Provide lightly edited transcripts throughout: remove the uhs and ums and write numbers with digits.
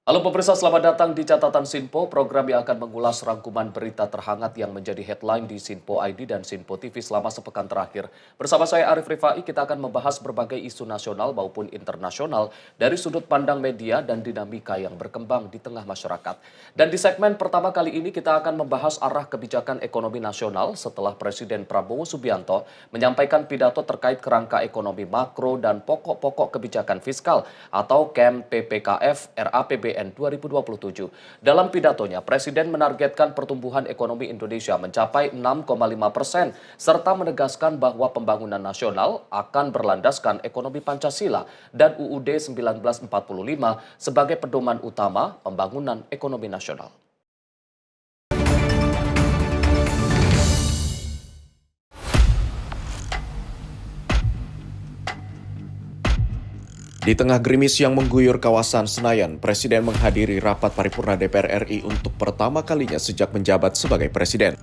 Halo pemirsa, selamat datang di Catatan Sinpo, program yang akan mengulas rangkuman berita terhangat yang menjadi headline di Sinpo ID dan Sinpo TV selama sepekan terakhir. Bersama saya Arif Rifai, kita akan membahas berbagai isu nasional maupun internasional dari sudut pandang media dan dinamika yang berkembang di tengah masyarakat. Dan di segmen pertama kali ini kita akan membahas arah kebijakan ekonomi nasional setelah Presiden Prabowo Subianto menyampaikan pidato terkait kerangka ekonomi makro dan pokok-pokok kebijakan fiskal atau KEM PPKF RAPBN 2027. Dalam pidatonya, Presiden menargetkan pertumbuhan ekonomi Indonesia mencapai 6,5% serta menegaskan bahwa pembangunan nasional akan berlandaskan ekonomi Pancasila dan UUD 1945 sebagai pedoman utama pembangunan ekonomi nasional. Di tengah gerimis yang mengguyur kawasan Senayan, Presiden menghadiri rapat paripurna DPR RI untuk pertama kalinya sejak menjabat sebagai Presiden.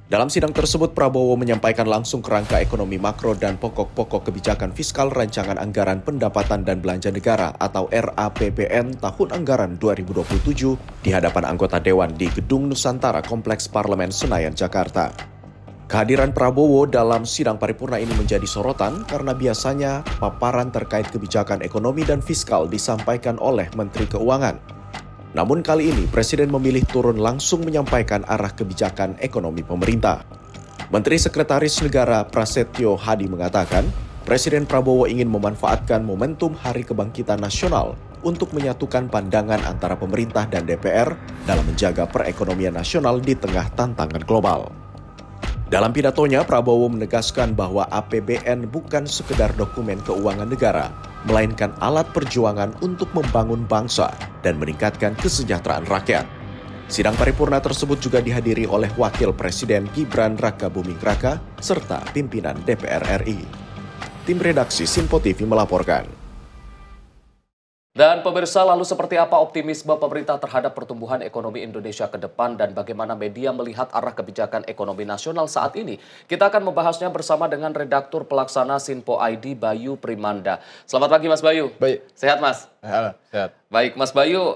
Dalam sidang tersebut, Prabowo menyampaikan langsung kerangka ekonomi makro dan pokok-pokok kebijakan fiskal Rancangan Anggaran Pendapatan dan Belanja Negara atau RAPBN tahun anggaran 2027 di hadapan anggota Dewan di Gedung Nusantara Kompleks Parlemen Senayan, Jakarta. Kehadiran Prabowo dalam sidang paripurna ini menjadi sorotan karena biasanya paparan terkait kebijakan ekonomi dan fiskal disampaikan oleh Menteri Keuangan. Namun kali ini Presiden memilih turun langsung menyampaikan arah kebijakan ekonomi pemerintah. Menteri Sekretaris Negara Prasetyo Hadi mengatakan, Presiden Prabowo ingin memanfaatkan momentum Hari Kebangkitan Nasional untuk menyatukan pandangan antara pemerintah dan DPR dalam menjaga perekonomian nasional di tengah tantangan global. Dalam pidatonya, Prabowo menegaskan bahwa APBN bukan sekedar dokumen keuangan negara, melainkan alat perjuangan untuk membangun bangsa dan meningkatkan kesejahteraan rakyat. Sidang paripurna tersebut juga dihadiri oleh Wakil Presiden Gibran Rakabuming Raka serta pimpinan DPR RI. Tim redaksi Sinpo TV melaporkan. Dan pemirsa, lalu seperti apa optimisme pemerintah terhadap pertumbuhan ekonomi Indonesia ke depan dan bagaimana media melihat arah kebijakan ekonomi nasional saat ini? Kita akan membahasnya bersama dengan Redaktur Pelaksana Sinpo ID Bayu Primanda. Selamat pagi Mas Bayu. Baik. Sehat Mas? Halo, sehat. Baik Mas Bayu,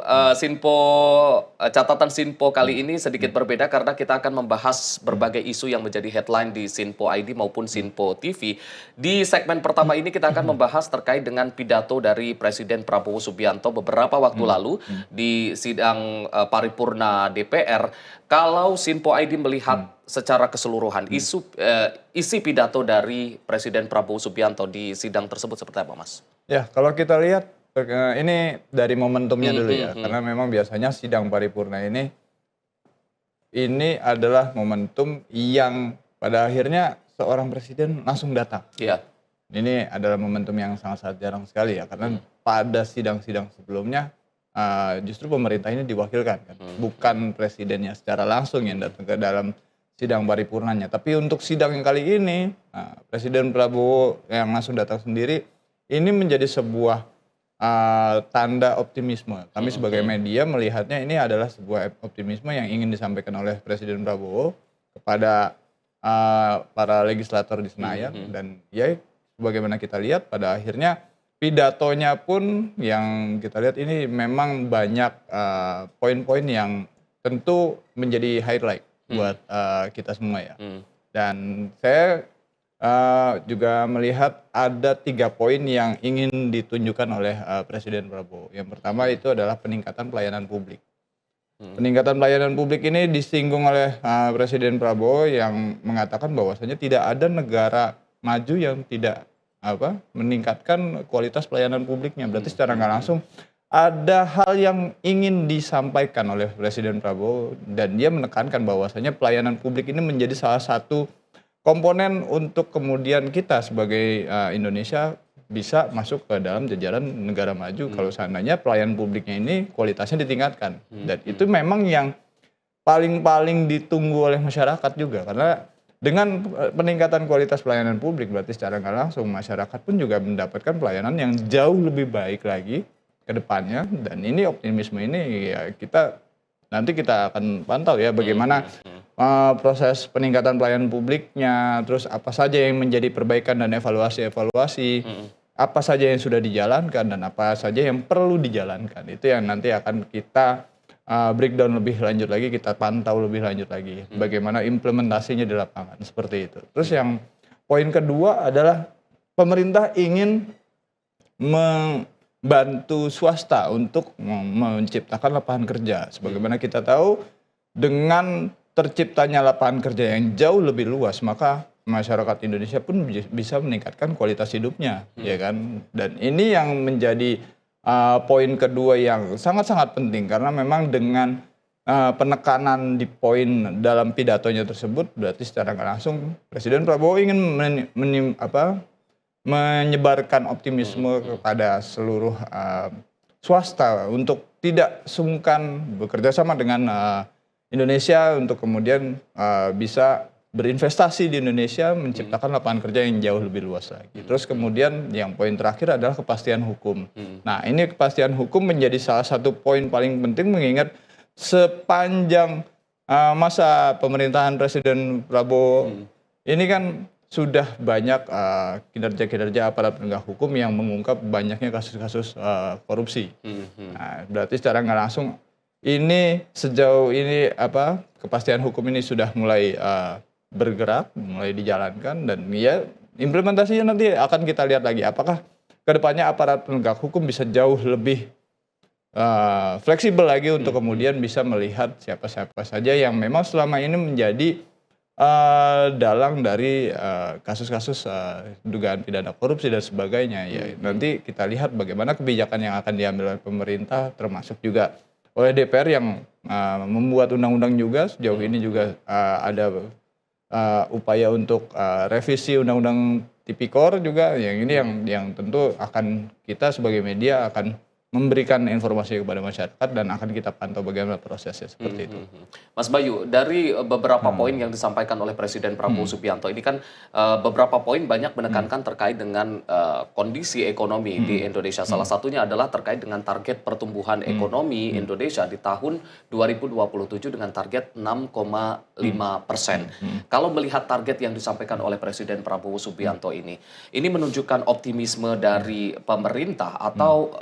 catatan Sinpo kali ini sedikit berbeda karena kita akan membahas berbagai isu yang menjadi headline di Sinpo ID maupun Sinpo TV. Di segmen pertama ini kita akan membahas terkait dengan pidato dari Presiden Prabowo Subianto beberapa waktu lalu di sidang paripurna DPR. Kalau Sinpo ID melihat secara keseluruhan isi pidato dari Presiden Prabowo Subianto di sidang tersebut seperti apa, Mas? Ya, kalau kita lihat ini dari momentumnya dulu ya, karena memang biasanya sidang paripurna ini adalah momentum yang pada akhirnya seorang presiden langsung datang. Iya. Ini adalah momentum yang sangat-sangat jarang sekali ya, karena pada sidang-sidang sebelumnya justru pemerintah ini diwakilkan, kan? Bukan presidennya secara langsung yang datang ke dalam sidang paripurnanya. Tapi untuk sidang yang kali ini, Presiden Prabowo yang langsung datang sendiri, ini menjadi sebuah tanda optimisme. Kami sebagai media melihatnya ini adalah sebuah optimisme yang ingin disampaikan oleh Presiden Prabowo kepada para legislator di Senayan. Dan ya bagaimana kita lihat pada akhirnya pidatonya pun yang kita lihat ini memang banyak poin-poin yang tentu menjadi highlight buat kita semua ya. Dan saya juga melihat ada 3 poin yang ingin ditunjukkan oleh Presiden Prabowo. Yang pertama itu adalah peningkatan pelayanan publik. Peningkatan pelayanan publik ini disinggung oleh Presiden Prabowo yang mengatakan bahwasanya tidak ada negara maju yang tidak meningkatkan kualitas pelayanan publiknya. Berarti secara nggak langsung ada hal yang ingin disampaikan oleh Presiden Prabowo dan dia menekankan bahwasanya pelayanan publik ini menjadi salah satu komponen untuk kemudian kita sebagai Indonesia bisa masuk ke dalam jajaran negara maju kalau seandainya pelayanan publiknya ini kualitasnya ditingkatkan. Dan itu memang yang paling ditunggu oleh masyarakat juga, karena dengan peningkatan kualitas pelayanan publik berarti secara nggak langsung masyarakat pun juga mendapatkan pelayanan yang jauh lebih baik lagi ke depannya. Dan ini optimisme ini ya nanti kita akan pantau ya bagaimana proses peningkatan pelayanan publiknya, terus apa saja yang menjadi perbaikan dan evaluasi apa saja yang sudah dijalankan dan apa saja yang perlu dijalankan. Itu yang nanti akan kita breakdown lebih lanjut lagi, kita pantau lebih lanjut lagi bagaimana implementasinya di lapangan seperti itu. Terus yang poin kedua adalah pemerintah ingin membantu swasta untuk menciptakan lapangan kerja. Sebagaimana kita tahu, dengan terciptanya lapangan kerja yang jauh lebih luas, maka masyarakat Indonesia pun bisa meningkatkan kualitas hidupnya, ya kan? Dan ini yang menjadi poin kedua yang sangat-sangat penting, karena memang dengan penekanan di poin dalam pidatonya tersebut, berarti secara nggak langsung Presiden Prabowo ingin menyebarkan optimisme kepada seluruh swasta untuk tidak sungkan bekerja sama dengan Indonesia untuk kemudian bisa berinvestasi di Indonesia, menciptakan lapangan kerja yang jauh lebih luas lagi. Terus kemudian yang poin terakhir adalah kepastian hukum. Nah, ini kepastian hukum menjadi salah satu poin paling penting, mengingat sepanjang masa pemerintahan Presiden Prabowo ini kan sudah banyak kinerja-kinerja aparat penegak hukum yang mengungkap banyaknya kasus-kasus korupsi. Nah, berarti secara nggak langsung ini sejauh ini kepastian hukum ini sudah mulai bergerak, mulai dijalankan, dan ya implementasinya nanti akan kita lihat lagi apakah kedepannya aparat penegak hukum bisa jauh lebih fleksibel lagi untuk kemudian bisa melihat siapa-siapa saja yang memang selama ini menjadi dalang dari kasus-kasus dugaan pidana korupsi dan sebagainya. Ya, nanti kita lihat bagaimana kebijakan yang akan diambil oleh pemerintah, termasuk juga oleh DPR yang membuat undang-undang juga. Sejauh ini juga ada upaya untuk revisi undang-undang Tipikor juga. Yang ini yang tentu akan kita sebagai media akan memberikan informasi kepada masyarakat dan akan kita pantau bagaimana prosesnya seperti itu. Mas Bayu, dari beberapa poin yang disampaikan oleh Presiden Prabowo Subianto ini kan beberapa poin banyak menekankan terkait dengan kondisi ekonomi di Indonesia. Salah satunya adalah terkait dengan target pertumbuhan ekonomi Indonesia di tahun 2027 dengan target 6,5%. Kalau melihat target yang disampaikan oleh Presiden Prabowo Subianto ini menunjukkan optimisme dari pemerintah atau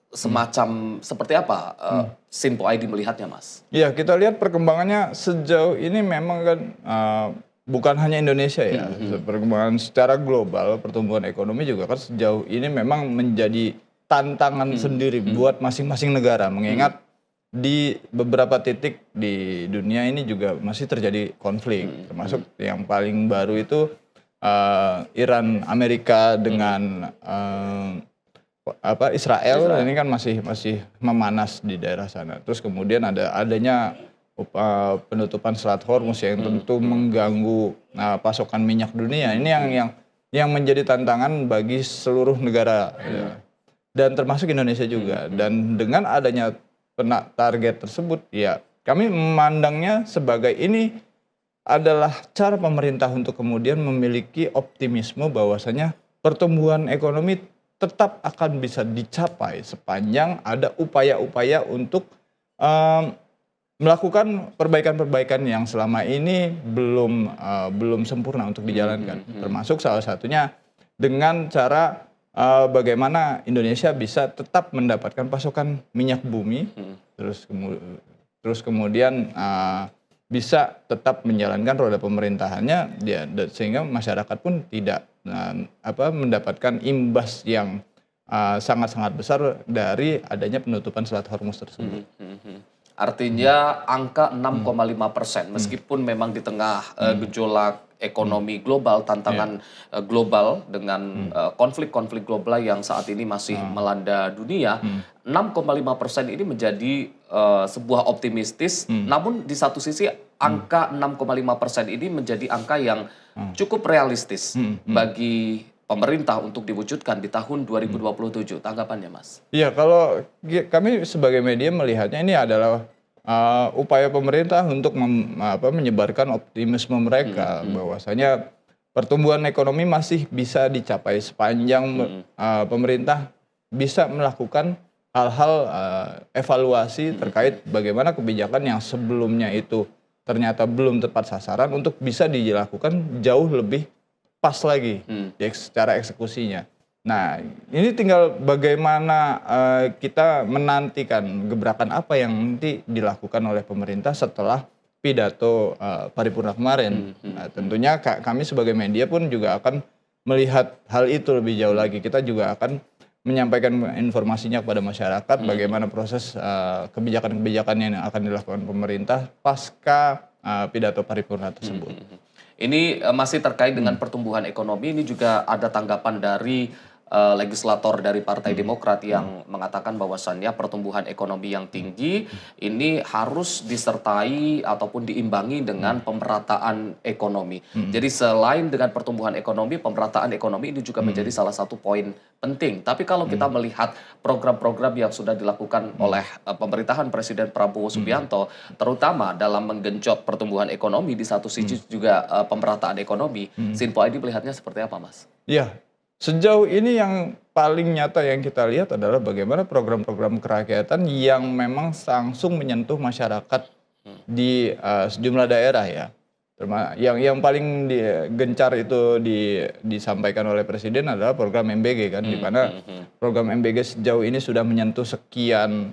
semacam seperti apa Sinpo ID melihatnya, Mas? Iya, kita lihat perkembangannya sejauh ini memang kan bukan hanya Indonesia ya, perkembangan secara global pertumbuhan ekonomi juga kan sejauh ini memang menjadi tantangan sendiri buat masing-masing negara, mengingat di beberapa titik di dunia ini juga masih terjadi konflik, termasuk yang paling baru itu Iran Amerika dengan Israel ini kan masih memanas di daerah sana. Terus kemudian adanya penutupan Selat Hormuz yang tentu mengganggu pasokan minyak dunia. Ini yang menjadi tantangan bagi seluruh negara dan termasuk Indonesia juga. Dan dengan adanya target tersebut, ya kami memandangnya sebagai ini adalah cara pemerintah untuk kemudian memiliki optimisme bahwasanya pertumbuhan ekonomi tetap akan bisa dicapai sepanjang ada upaya-upaya untuk melakukan perbaikan-perbaikan yang selama ini belum sempurna untuk dijalankan. Termasuk salah satunya dengan cara bagaimana Indonesia bisa tetap mendapatkan pasokan minyak bumi, terus kemudian bisa tetap menjalankan roda pemerintahannya, sehingga masyarakat pun tidak mendapatkan imbas yang sangat-sangat besar dari adanya penutupan Selat Hormuz tersebut. Artinya angka 6,5%, meskipun memang di tengah gejolak ekonomi global, tantangan global dengan konflik-konflik global yang saat ini masih melanda dunia, 6,5% ini menjadi sebuah optimistis. Namun di satu sisi angka 6,5% ini menjadi angka yang cukup realistis bagi pemerintah untuk diwujudkan di tahun 2027. Tanggapannya, Mas? Iya, kalau kami sebagai media melihatnya ini adalah upaya pemerintah untuk menyebarkan optimisme mereka bahwasanya pertumbuhan ekonomi masih bisa dicapai sepanjang pemerintah bisa melakukan hal-hal evaluasi terkait bagaimana kebijakan yang sebelumnya itu ternyata belum tepat sasaran untuk bisa dilakukan jauh lebih pas lagi secara eksekusinya. Nah, ini tinggal bagaimana kita menantikan gebrakan apa yang nanti dilakukan oleh pemerintah setelah pidato paripurna kemarin. Nah, tentunya kami sebagai media pun juga akan melihat hal itu lebih jauh lagi. Kita juga akan menyampaikan informasinya kepada masyarakat bagaimana proses kebijakan-kebijakan yang akan dilakukan pemerintah pasca pidato paripurna tersebut. Ini masih terkait dengan pertumbuhan ekonomi, ini juga ada tanggapan dari legislator dari Partai Demokrat yang mengatakan bahwasannya pertumbuhan ekonomi yang tinggi ini harus disertai ataupun diimbangi dengan pemerataan ekonomi. Jadi selain dengan pertumbuhan ekonomi, pemerataan ekonomi ini juga menjadi salah satu poin penting. Tapi kalau kita melihat program-program yang sudah dilakukan oleh pemerintahan Presiden Prabowo Subianto, terutama dalam menggenjot pertumbuhan ekonomi, di satu sisi juga pemerataan ekonomi, Sinpo ID melihatnya seperti apa, Mas? Ya, sejauh ini yang paling nyata yang kita lihat adalah bagaimana program-program kerakyatan yang memang langsung menyentuh masyarakat di sejumlah daerah ya. Yang paling gencar itu disampaikan oleh Presiden adalah program MBG kan, di mana program MBG sejauh ini sudah menyentuh sekian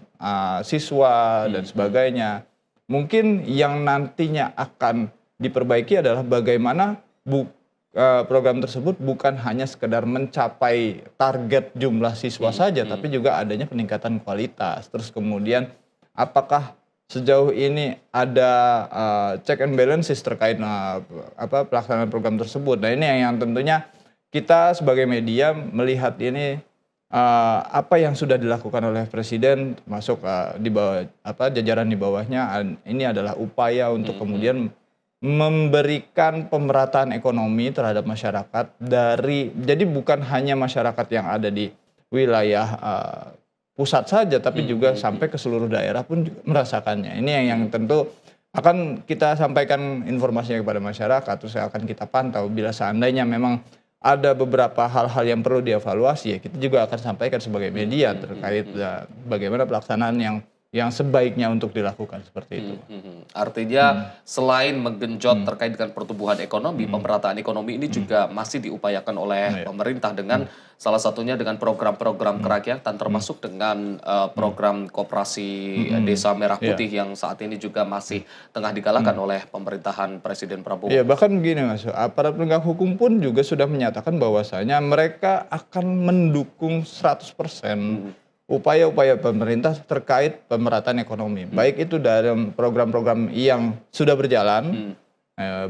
siswa dan sebagainya. Mungkin yang nantinya akan diperbaiki adalah bagaimana program tersebut bukan hanya sekedar mencapai target jumlah siswa saja, tapi juga adanya peningkatan kualitas. Terus kemudian apakah sejauh ini ada check and balances terkait pelaksanaan program tersebut. Nah ini yang tentunya kita sebagai media melihat ini apa yang sudah dilakukan oleh Presiden, termasuk di bawah jajaran di bawahnya, ini adalah upaya untuk kemudian memberikan pemerataan ekonomi terhadap masyarakat jadi bukan hanya masyarakat yang ada di wilayah pusat saja, tapi juga sampai ke seluruh daerah pun juga merasakannya. Ini yang tentu akan kita sampaikan informasinya kepada masyarakat, terus akan kita pantau bila seandainya memang ada beberapa hal-hal yang perlu dievaluasi, ya kita juga akan sampaikan sebagai media terkait bagaimana pelaksanaan yang sebaiknya untuk dilakukan seperti itu. Artinya selain menggenjot terkait dengan pertumbuhan ekonomi, pemerataan ekonomi ini juga masih diupayakan oleh pemerintah dengan salah satunya dengan program-program kerakyatan, termasuk dengan program koperasi Desa Merah Putih yang saat ini juga masih tengah digalakan oleh pemerintahan Presiden Prabowo. Iya, bahkan begini Mas, aparat penegak hukum pun juga sudah menyatakan bahwasanya mereka akan mendukung 100% upaya-upaya pemerintah terkait pemerataan ekonomi. Baik itu dalam program-program yang sudah berjalan,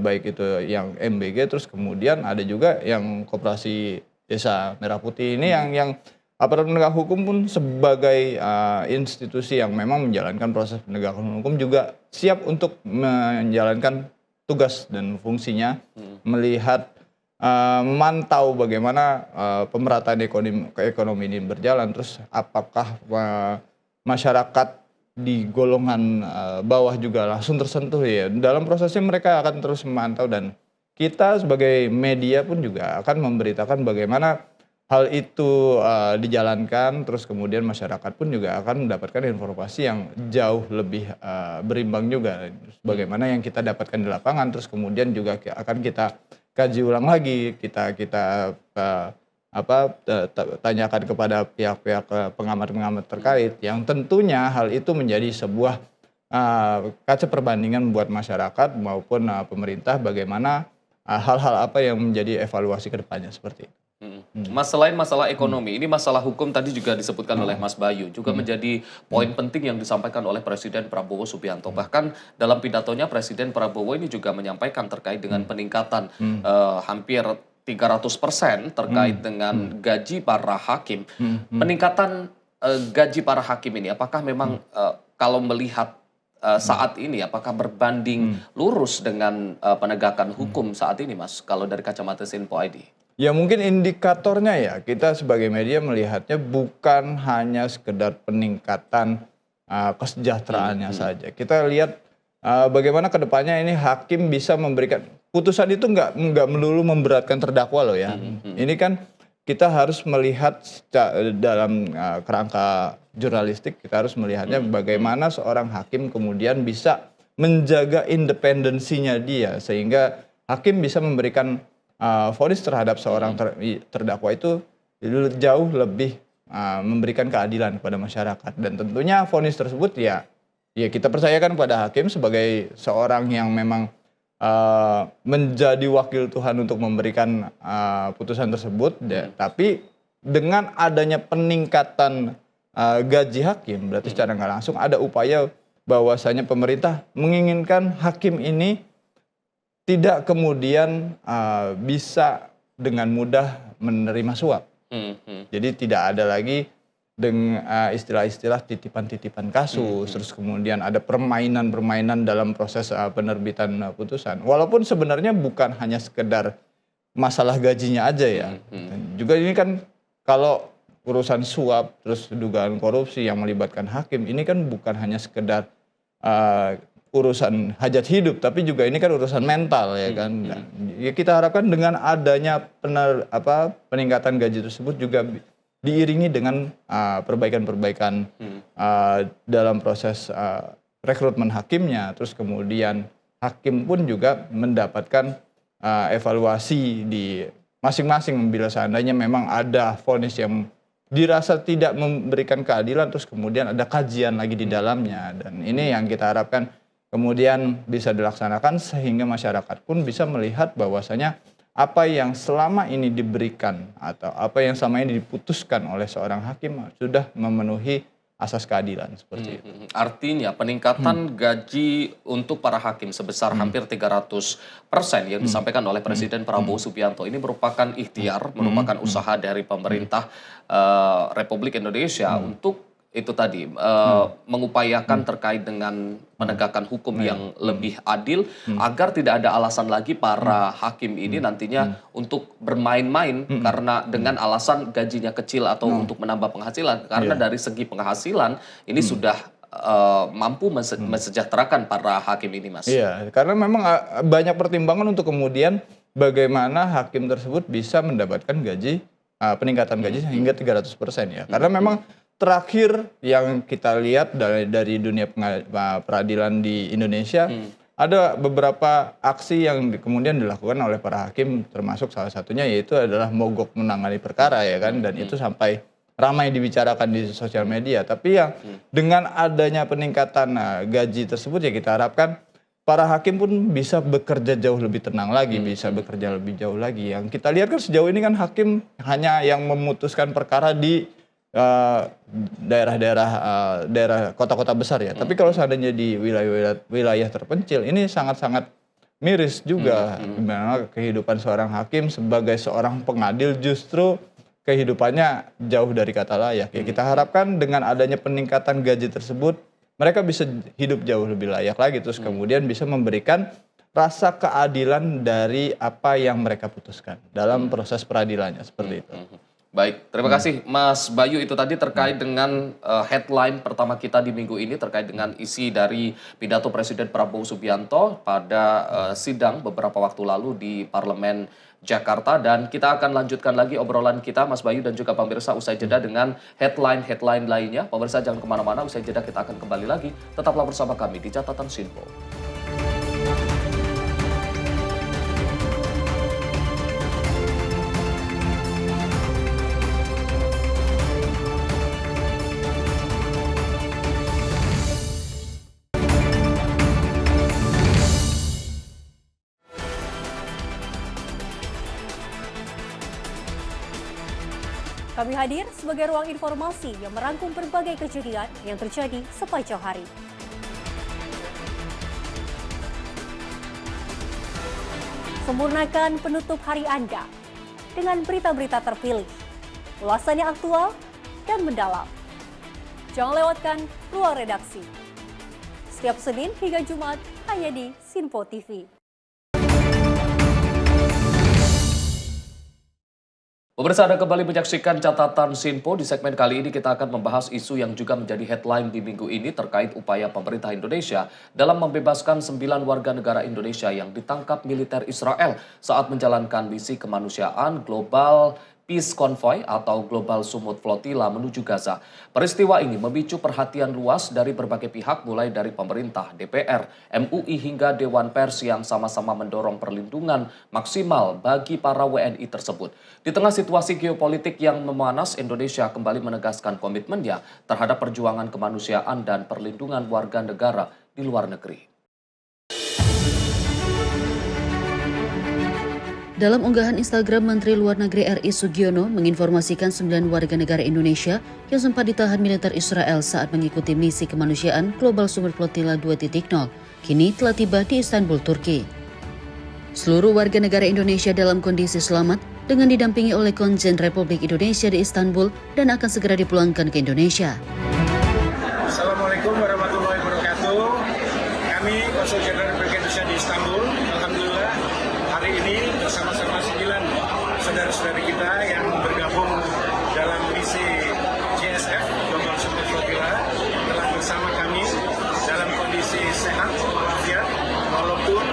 baik itu yang MBG, terus kemudian ada juga yang koperasi Desa Merah Putih ini yang aparat penegak hukum pun sebagai institusi yang memang menjalankan proses penegakan hukum juga siap untuk menjalankan tugas dan fungsinya, melihat memantau bagaimana pemerataan ekonomi ini berjalan, terus apakah masyarakat di golongan bawah juga langsung tersentuh ya. Dalam prosesnya mereka akan terus memantau dan kita sebagai media pun juga akan memberitakan bagaimana hal itu dijalankan, terus kemudian masyarakat pun juga akan mendapatkan informasi yang jauh lebih berimbang juga. Bagaimana yang kita dapatkan di lapangan, terus kemudian juga akan kita kaji ulang lagi, kita tanyakan kepada pihak-pihak pengamat-pengamat terkait, yang tentunya hal itu menjadi sebuah kaca perbandingan buat masyarakat maupun pemerintah bagaimana hal-hal apa yang menjadi evaluasi ke depannya seperti itu. Mas, selain masalah ekonomi, ini masalah hukum tadi juga disebutkan oleh Mas Bayu, juga menjadi poin penting yang disampaikan oleh Presiden Prabowo Subianto. Bahkan dalam pidatonya Presiden Prabowo ini juga menyampaikan terkait dengan peningkatan hampir 300% terkait dengan gaji para hakim. Peningkatan gaji para hakim ini apakah memang kalau melihat saat ini apakah berbanding lurus dengan penegakan hukum saat ini, Mas, kalau dari kacamata Sinpo ID? Ya mungkin indikatornya ya kita sebagai media melihatnya bukan hanya sekedar peningkatan kesejahteraannya saja. Kita lihat bagaimana kedepannya ini hakim bisa memberikan putusan itu nggak melulu memberatkan terdakwa loh ya. Ini kan kita harus melihat dalam kerangka jurnalistik, kita harus melihatnya bagaimana seorang hakim kemudian bisa menjaga independensinya dia sehingga hakim bisa memberikan vonis terhadap seorang terdakwa itu jauh lebih memberikan keadilan kepada masyarakat. Dan tentunya vonis tersebut ya kita percayakan pada hakim sebagai seorang yang memang menjadi wakil Tuhan untuk memberikan putusan tersebut. Tapi dengan adanya peningkatan gaji hakim, berarti secara nggak langsung ada upaya bahwasanya pemerintah menginginkan hakim ini tidak kemudian bisa dengan mudah menerima suap. Jadi tidak ada lagi dengan istilah-istilah titipan-titipan kasus, terus kemudian ada permainan-permainan dalam proses penerbitan putusan. Walaupun sebenarnya bukan hanya sekedar masalah gajinya aja ya. Juga ini kan kalau urusan suap, terus dugaan korupsi yang melibatkan hakim, ini kan bukan hanya sekedar urusan hajat hidup, tapi juga ini kan urusan mental ya kan. Dan ya kita harapkan dengan adanya peningkatan gaji tersebut juga diiringi dengan perbaikan-perbaikan dalam proses rekrutmen hakimnya, terus kemudian hakim pun juga mendapatkan evaluasi di masing-masing bila seandainya memang ada vonis yang dirasa tidak memberikan keadilan, terus kemudian ada kajian lagi di dalamnya. Dan ini yang kita harapkan kemudian bisa dilaksanakan sehingga masyarakat pun bisa melihat bahwasanya apa yang selama ini diberikan atau apa yang selama ini diputuskan oleh seorang hakim sudah memenuhi asas keadilan seperti itu. Artinya peningkatan gaji untuk para hakim sebesar hampir 300% yang disampaikan oleh Presiden Prabowo Subianto ini merupakan ikhtiar, merupakan usaha dari pemerintah Republik Indonesia untuk itu tadi mengupayakan terkait dengan penegakan hukum yang lebih adil agar tidak ada alasan lagi para hakim ini nantinya untuk bermain-main karena dengan alasan gajinya kecil atau untuk menambah penghasilan, karena dari segi penghasilan ini sudah mampu mensejahterakan para hakim ini, Mas. Iya, karena memang banyak pertimbangan untuk kemudian bagaimana hakim tersebut bisa mendapatkan gaji peningkatan gaji hingga 300% ya. Karena memang terakhir yang kita lihat dari dunia peradilan di Indonesia, ada beberapa aksi yang kemudian dilakukan oleh para hakim, termasuk salah satunya yaitu adalah mogok menangani perkara ya kan, dan itu sampai ramai dibicarakan di sosial media. Tapi yang dengan adanya peningkatan gaji tersebut ya kita harapkan para hakim pun bisa bekerja jauh lebih tenang lagi, bisa bekerja lebih jauh lagi. Yang kita lihat kan sejauh ini kan hakim hanya yang memutuskan perkara di daerah kota-kota besar ya. Tapi kalau seandainya di wilayah terpencil ini sangat-sangat miris juga. Gimana kehidupan seorang hakim sebagai seorang pengadil justru kehidupannya jauh dari kata layak. Ya kita harapkan dengan adanya peningkatan gaji tersebut mereka bisa hidup jauh lebih layak lagi, terus kemudian bisa memberikan rasa keadilan dari apa yang mereka putuskan dalam proses peradilannya seperti itu. Baik, terima kasih Mas Bayu. Itu tadi terkait dengan headline pertama kita di minggu ini terkait dengan isi dari pidato Presiden Prabowo Subianto pada sidang beberapa waktu lalu di Parlemen Jakarta. Dan kita akan lanjutkan lagi obrolan kita Mas Bayu dan juga pemirsa usai jeda dengan headline-headline lainnya. Pemirsa jangan kemana-mana, usai jeda kita akan kembali lagi. Tetaplah bersama kami di Catatan Sinpo. Kami hadir sebagai ruang informasi yang merangkum berbagai kejadian yang terjadi sepanjang hari. Sempurnakan penutup hari Anda dengan berita-berita terpilih, ulasannya aktual dan mendalam. Jangan lewatkan ruang redaksi. Setiap Senin hingga Jumat hanya di Sinpo TV. Pemirsa, Anda kembali menyaksikan Catatan Sinpo. Di segmen kali ini kita akan membahas isu yang juga menjadi headline di minggu ini terkait upaya pemerintah Indonesia dalam membebaskan 9 warga negara Indonesia yang ditangkap militer Israel saat menjalankan misi kemanusiaan global Peace Convoy atau Global Sumut Flotilla menuju Gaza. Peristiwa ini memicu perhatian luas dari berbagai pihak mulai dari pemerintah, DPR, MUI hingga Dewan Pers yang sama-sama mendorong perlindungan maksimal bagi para WNI tersebut. Di tengah situasi geopolitik yang memanas, Indonesia kembali menegaskan komitmennya terhadap perjuangan kemanusiaan dan perlindungan warga negara di luar negeri. Dalam unggahan Instagram, Menteri Luar Negeri RI Sugiono menginformasikan 9 warga negara Indonesia yang sempat ditahan militer Israel saat mengikuti misi kemanusiaan Global Sumut Flotilla 2.0 kini telah tiba di Istanbul, Turki. Seluruh warga negara Indonesia dalam kondisi selamat dengan didampingi oleh Konjen Republik Indonesia di Istanbul dan akan segera dipulangkan ke Indonesia. Assalamualaikum warahmatullahi wabarakatuh. Kami Konsul Jenderal Republik Indonesia di Istanbul, alhamdulillah hari ini bersama-sama 9 saudara-saudari kita yang bergabung dalam misi GSF Global Sumut Flotilla telah bersama kami dalam kondisi sehat walafiat walaupun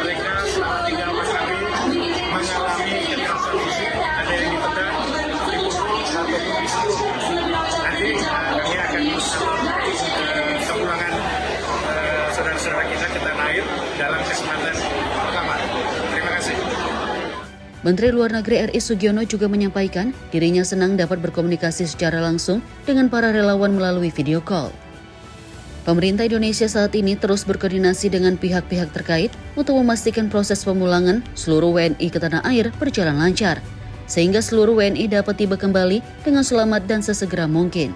mereka selama 3 4 hari mengalami kekerasan fisik, ada yang ditendang, dipukul ataupun disentuh. Nanti kami akan mengatur kepulangan saudara-saudara kita ke tanah air dalam kesempatan pertama. Terima kasih. Menteri Luar Negeri RI Sugiono juga menyampaikan dirinya senang dapat berkomunikasi secara langsung dengan para relawan melalui video call. Pemerintah Indonesia saat ini terus berkoordinasi dengan pihak-pihak terkait untuk memastikan proses pemulangan seluruh WNI ke tanah air berjalan lancar, sehingga seluruh WNI dapat tiba kembali dengan selamat dan sesegera mungkin.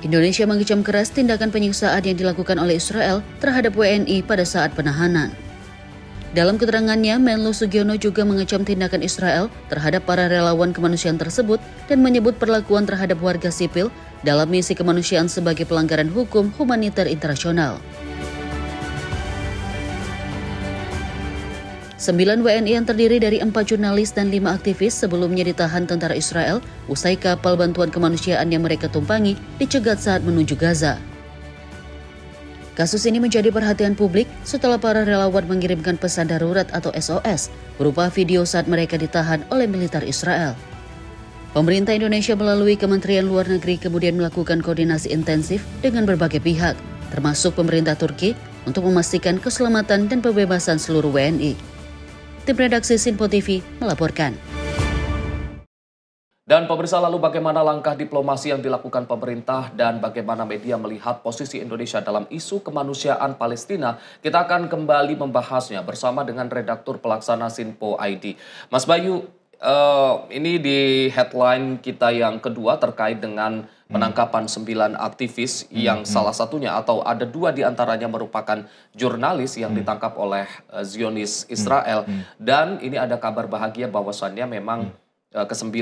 Indonesia mengecam keras tindakan penyiksaan yang dilakukan oleh Israel terhadap WNI pada saat penahanan. Dalam keterangannya, Menlu Sugiono juga mengecam tindakan Israel terhadap para relawan kemanusiaan tersebut dan menyebut perlakuan terhadap warga sipil dalam misi kemanusiaan sebagai pelanggaran hukum humaniter internasional. 9 WNI yang terdiri dari 4 jurnalis dan 5 aktivis sebelumnya ditahan tentara Israel usai kapal bantuan kemanusiaan yang mereka tumpangi dicegat saat menuju Gaza. Kasus ini menjadi perhatian publik setelah para relawan mengirimkan pesan darurat atau SOS berupa video saat mereka ditahan oleh militer Israel. Pemerintah Indonesia melalui Kementerian Luar Negeri kemudian melakukan koordinasi intensif dengan berbagai pihak, termasuk pemerintah Turki, untuk memastikan keselamatan dan pembebasan seluruh WNI. Tim redaksi Sinpo TV melaporkan. Dan pemirsa, lalu bagaimana langkah diplomasi yang dilakukan pemerintah dan bagaimana media melihat posisi Indonesia dalam isu kemanusiaan Palestina? Kita akan kembali membahasnya bersama dengan redaktur pelaksana Sinpo ID. Mas Bayu, ini di headline kita yang kedua terkait dengan penangkapan 9 aktivis yang salah satunya atau ada 2 diantaranya merupakan jurnalis yang ditangkap oleh Zionis Israel. Dan ini ada kabar bahagia bahwasannya memang ke-9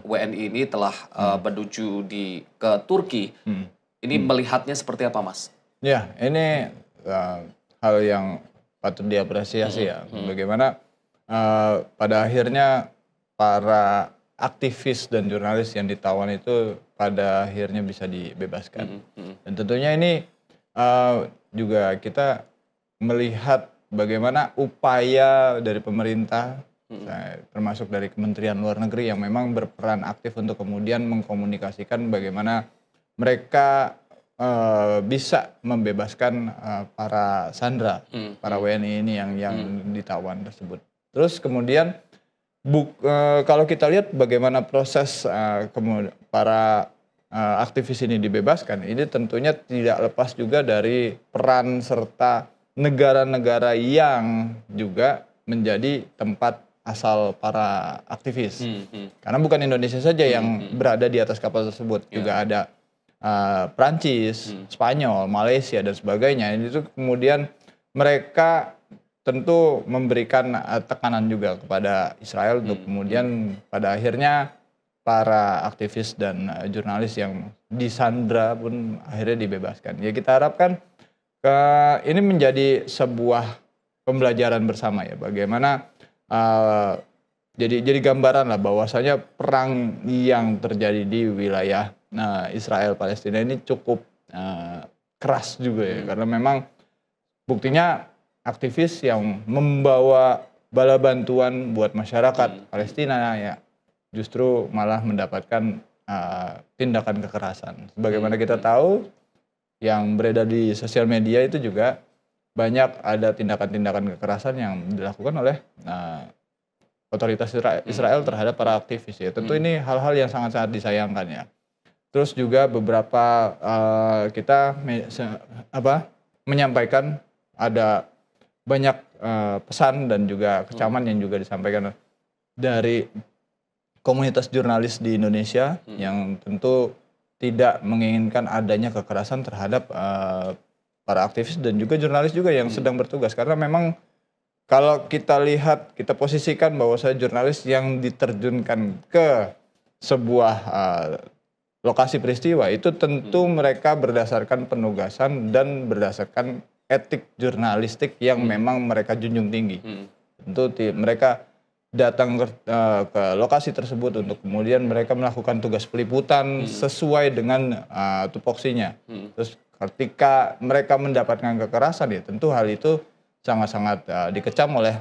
WNI ini telah menuju ke Turki. Ini melihatnya seperti apa, Mas? Ya, ini hal yang patut diapresiasi ya. Bagaimana pada akhirnya para aktivis dan jurnalis yang ditawan itu pada akhirnya bisa dibebaskan. Dan tentunya ini juga kita melihat bagaimana upaya dari pemerintah, termasuk dari Kementerian Luar Negeri yang memang berperan aktif untuk kemudian mengkomunikasikan bagaimana mereka bisa membebaskan para sandera, para WNI ini yang ditawan tersebut. Terus kemudian kalau kita lihat bagaimana proses para aktivis ini dibebaskan, ini tentunya tidak lepas juga dari peran serta negara-negara yang juga menjadi tempat asal para aktivis. Karena bukan Indonesia saja yang berada di atas kapal tersebut, juga ada Prancis, Spanyol, Malaysia dan sebagainya. Itu kemudian mereka tentu memberikan tekanan juga kepada Israel untuk kemudian pada akhirnya para aktivis dan jurnalis yang disandra pun akhirnya dibebaskan. Ya kita harapkan ini menjadi sebuah pembelajaran bersama ya, bagaimana jadi gambaran lah bahwasanya perang yang terjadi di wilayah Israel Palestina ini cukup keras juga ya, karena memang buktinya aktivis yang membawa bala bantuan buat masyarakat Palestina ya justru malah mendapatkan tindakan kekerasan. Sebagaimana kita tahu, yang beredar di sosial media itu juga banyak ada tindakan-tindakan kekerasan yang dilakukan oleh otoritas Israel terhadap para aktivis ya. Tentu ini hal-hal yang sangat-sangat disayangkan ya. Terus juga beberapa kita menyampaikan ada banyak pesan dan juga kecaman yang juga disampaikan dari komunitas jurnalis di Indonesia yang tentu tidak menginginkan adanya kekerasan terhadap para aktivis dan juga jurnalis juga yang sedang bertugas. Karena memang kalau kita lihat, kita posisikan bahwa saya jurnalis yang diterjunkan ke sebuah lokasi peristiwa, itu tentu mereka berdasarkan penugasan dan berdasarkan etik jurnalistik yang memang mereka junjung tinggi. Tentu mereka datang ke lokasi tersebut untuk kemudian mereka melakukan tugas peliputan sesuai dengan tupoksinya. Terus ketika mereka mendapatkan kekerasan ya tentu hal itu sangat-sangat dikecam oleh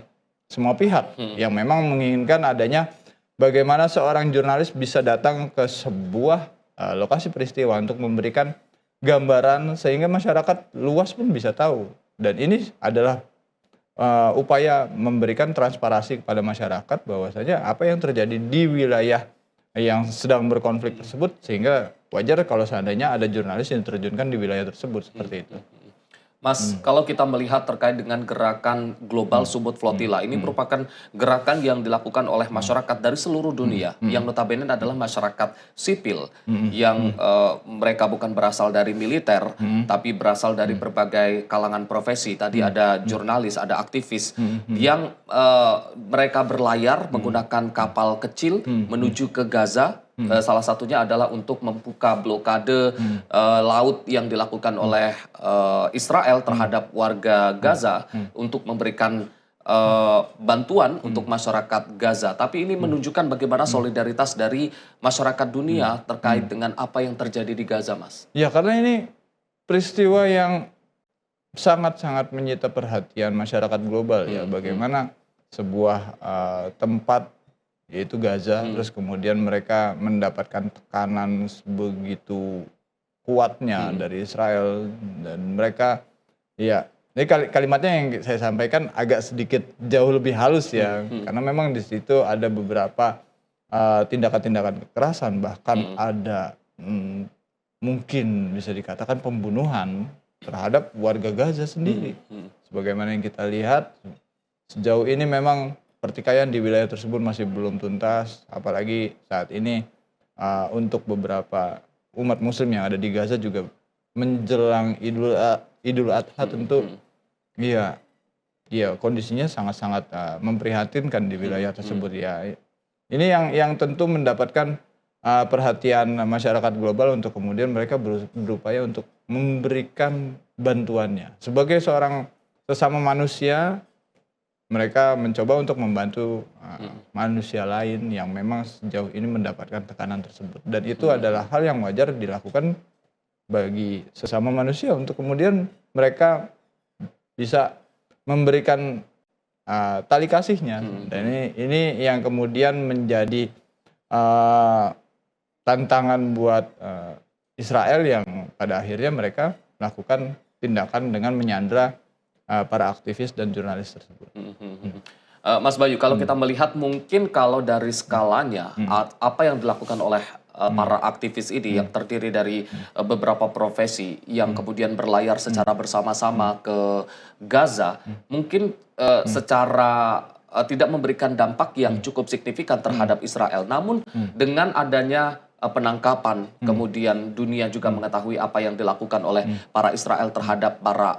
semua pihak yang memang menginginkan adanya bagaimana seorang jurnalis bisa datang ke sebuah lokasi peristiwa untuk memberikan gambaran sehingga masyarakat luas pun bisa tahu. Dan ini adalah upaya memberikan transparansi kepada masyarakat bahwasanya apa yang terjadi di wilayah yang sedang berkonflik tersebut, sehingga wajar kalau seandainya ada jurnalis yang diterjunkan di wilayah tersebut seperti itu. Mas, kalau kita melihat terkait dengan gerakan global Sumut Flotilla, ini merupakan gerakan yang dilakukan oleh masyarakat dari seluruh dunia, yang notabene adalah masyarakat sipil, yang mereka bukan berasal dari militer, tapi berasal dari berbagai kalangan profesi. Tadi ada jurnalis, ada aktivis, yang mereka berlayar menggunakan kapal kecil menuju ke Gaza. Salah satunya adalah untuk membuka blokade laut yang dilakukan oleh Israel terhadap warga Gaza untuk memberikan bantuan untuk masyarakat Gaza. Tapi ini menunjukkan bagaimana solidaritas dari masyarakat dunia terkait dengan apa yang terjadi di Gaza, Mas. Ya, karena ini peristiwa yang sangat-sangat menyita perhatian masyarakat global ya. Bagaimana sebuah tempat yaitu Gaza, terus kemudian mereka mendapatkan tekanan begitu kuatnya dari Israel, dan mereka ya ini kalimatnya yang saya sampaikan agak sedikit jauh lebih halus ya, karena memang di situ ada beberapa tindakan-tindakan kekerasan, bahkan ada mungkin bisa dikatakan pembunuhan terhadap warga Gaza sendiri. Sebagaimana yang kita lihat sejauh ini memang pertikaian di wilayah tersebut masih belum tuntas, apalagi saat ini untuk beberapa umat muslim yang ada di Gaza juga menjelang Idul Adha tentu iya kondisinya sangat-sangat memprihatinkan di wilayah tersebut ya. Ini yang tentu mendapatkan perhatian masyarakat global untuk kemudian mereka berupaya untuk memberikan bantuannya. Sebagai seorang sesama manusia, mereka mencoba untuk membantu manusia lain yang memang sejauh ini mendapatkan tekanan tersebut. Dan itu adalah hal yang wajar dilakukan bagi sesama manusia untuk kemudian mereka bisa memberikan tali kasihnya. Dan ini yang kemudian menjadi tantangan buat Israel yang pada akhirnya mereka melakukan tindakan dengan menyandra para aktivis dan jurnalis tersebut. Mas Bayu, kalau kita melihat mungkin kalau dari skalanya, apa yang dilakukan oleh para aktivis ini yang terdiri dari beberapa profesi yang kemudian berlayar secara bersama-sama ke Gaza, mungkin secara tidak memberikan dampak yang cukup signifikan terhadap Israel. Namun dengan adanya penangkapan, kemudian dunia juga mengetahui apa yang dilakukan oleh para Israel terhadap para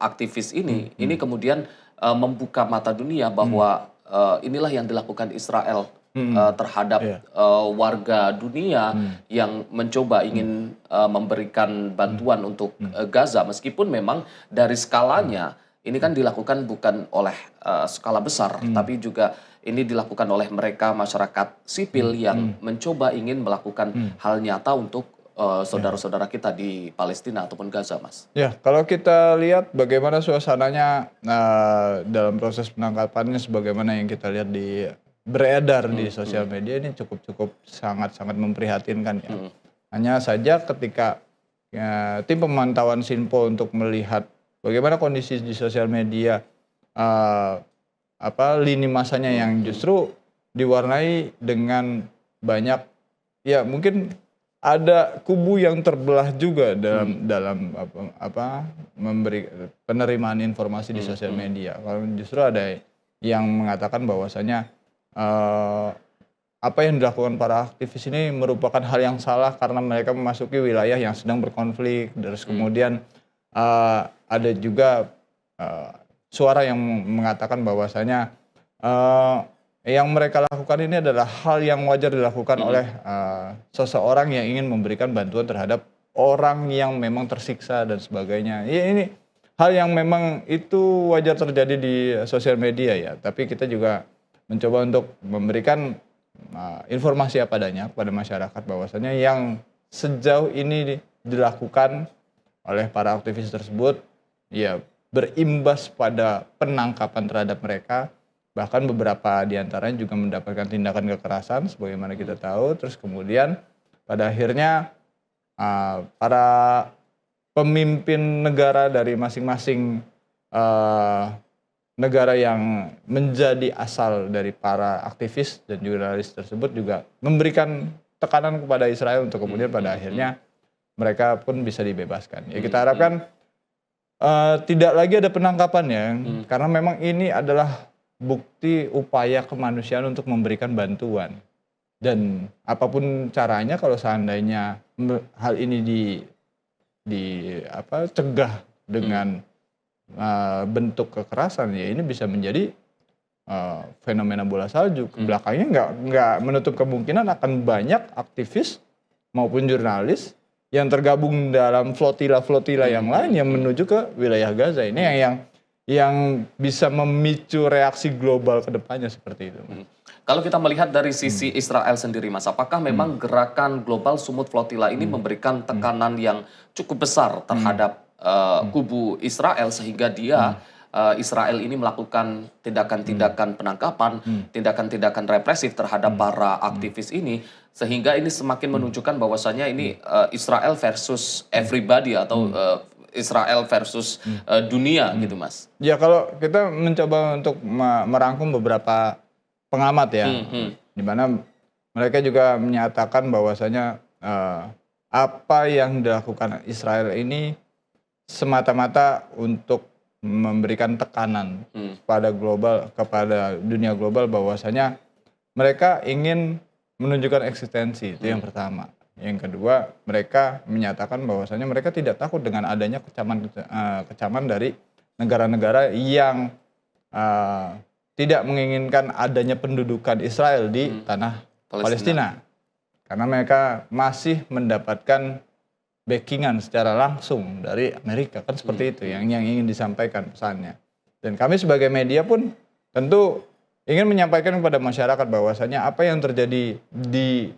aktivis ini kemudian membuka mata dunia bahwa inilah yang dilakukan Israel terhadap warga dunia yang mencoba ingin memberikan bantuan untuk Gaza, meskipun memang dari skalanya ini kan dilakukan bukan oleh skala besar, tapi juga ini dilakukan oleh mereka masyarakat sipil yang mencoba ingin melakukan hal nyata untuk saudara-saudara kita di Palestina ataupun Gaza, Mas. Ya, kalau kita lihat bagaimana suasananya dalam proses penangkapannya, sebagaimana yang kita lihat di beredar di sosial media ini cukup sangat-sangat memprihatinkan ya. Hanya saja ketika tim pemantauan Sinpo untuk melihat bagaimana kondisi di sosial media, lini masanya yang justru diwarnai dengan banyak, ya mungkin ada kubu yang terbelah juga dalam memberi penerimaan informasi di sosial media. Kalau justru ada yang mengatakan bahwasanya apa yang dilakukan para aktivis ini merupakan hal yang salah karena mereka memasuki wilayah yang sedang berkonflik. Terus kemudian ada juga suara yang mengatakan bahwasanya yang mereka lakukan ini adalah hal yang wajar dilakukan oleh seseorang yang ingin memberikan bantuan terhadap orang yang memang tersiksa dan sebagainya. Ya, ini hal yang memang itu wajar terjadi di sosial media ya. Tapi kita juga mencoba untuk memberikan informasi apa adanya kepada masyarakat bahwasanya yang sejauh ini dilakukan oleh para aktivis tersebut ya berimbas pada penangkapan terhadap mereka. Bahkan beberapa diantaranya juga mendapatkan tindakan kekerasan sebagaimana kita tahu. Terus kemudian pada akhirnya para pemimpin negara dari masing-masing negara yang menjadi asal dari para aktivis dan jurnalis tersebut juga memberikan tekanan kepada Israel untuk kemudian pada akhirnya mereka pun bisa dibebaskan. Ya kita harapkan tidak lagi ada penangkapan ya, karena memang ini adalah bukti upaya kemanusiaan untuk memberikan bantuan. Dan apapun caranya kalau seandainya hal ini dicegah dengan bentuk kekerasan, ya ini bisa menjadi fenomena bola salju. Belakangnya nggak menutup kemungkinan akan banyak aktivis maupun jurnalis yang tergabung dalam flotila-flotila yang lain yang menuju ke wilayah Gaza. Ini yang bisa memicu reaksi global ke depannya seperti itu. Kalau kita melihat dari sisi Israel sendiri, Mas, apakah memang gerakan global sumut flotila ini memberikan tekanan yang cukup besar terhadap kubu Israel sehingga Israel ini melakukan tindakan-tindakan penangkapan, tindakan-tindakan represif terhadap para aktivis ini, sehingga ini semakin menunjukkan bahwasannya ini Israel versus everybody atau Israel versus dunia gitu, Mas. Ya kalau kita mencoba untuk merangkum beberapa pengamat ya, di mana mereka juga menyatakan bahwasanya apa yang dilakukan Israel ini semata-mata untuk memberikan tekanan kepada dunia global bahwasanya mereka ingin menunjukkan eksistensi, itu yang pertama. Yang kedua, mereka menyatakan bahwasanya mereka tidak takut dengan adanya kecaman dari negara-negara yang tidak menginginkan adanya pendudukan Israel di tanah Palestina. Karena mereka masih mendapatkan backingan secara langsung dari Amerika, kan seperti itu yang ingin disampaikan pesannya. Dan kami sebagai media pun tentu ingin menyampaikan kepada masyarakat bahwasanya apa yang terjadi di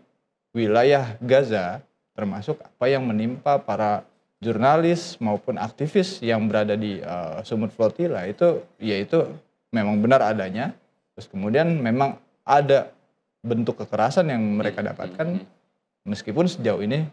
wilayah Gaza, termasuk apa yang menimpa para jurnalis maupun aktivis yang berada di sumut flotila itu memang benar adanya. Terus kemudian memang ada bentuk kekerasan yang mereka dapatkan, meskipun sejauh ini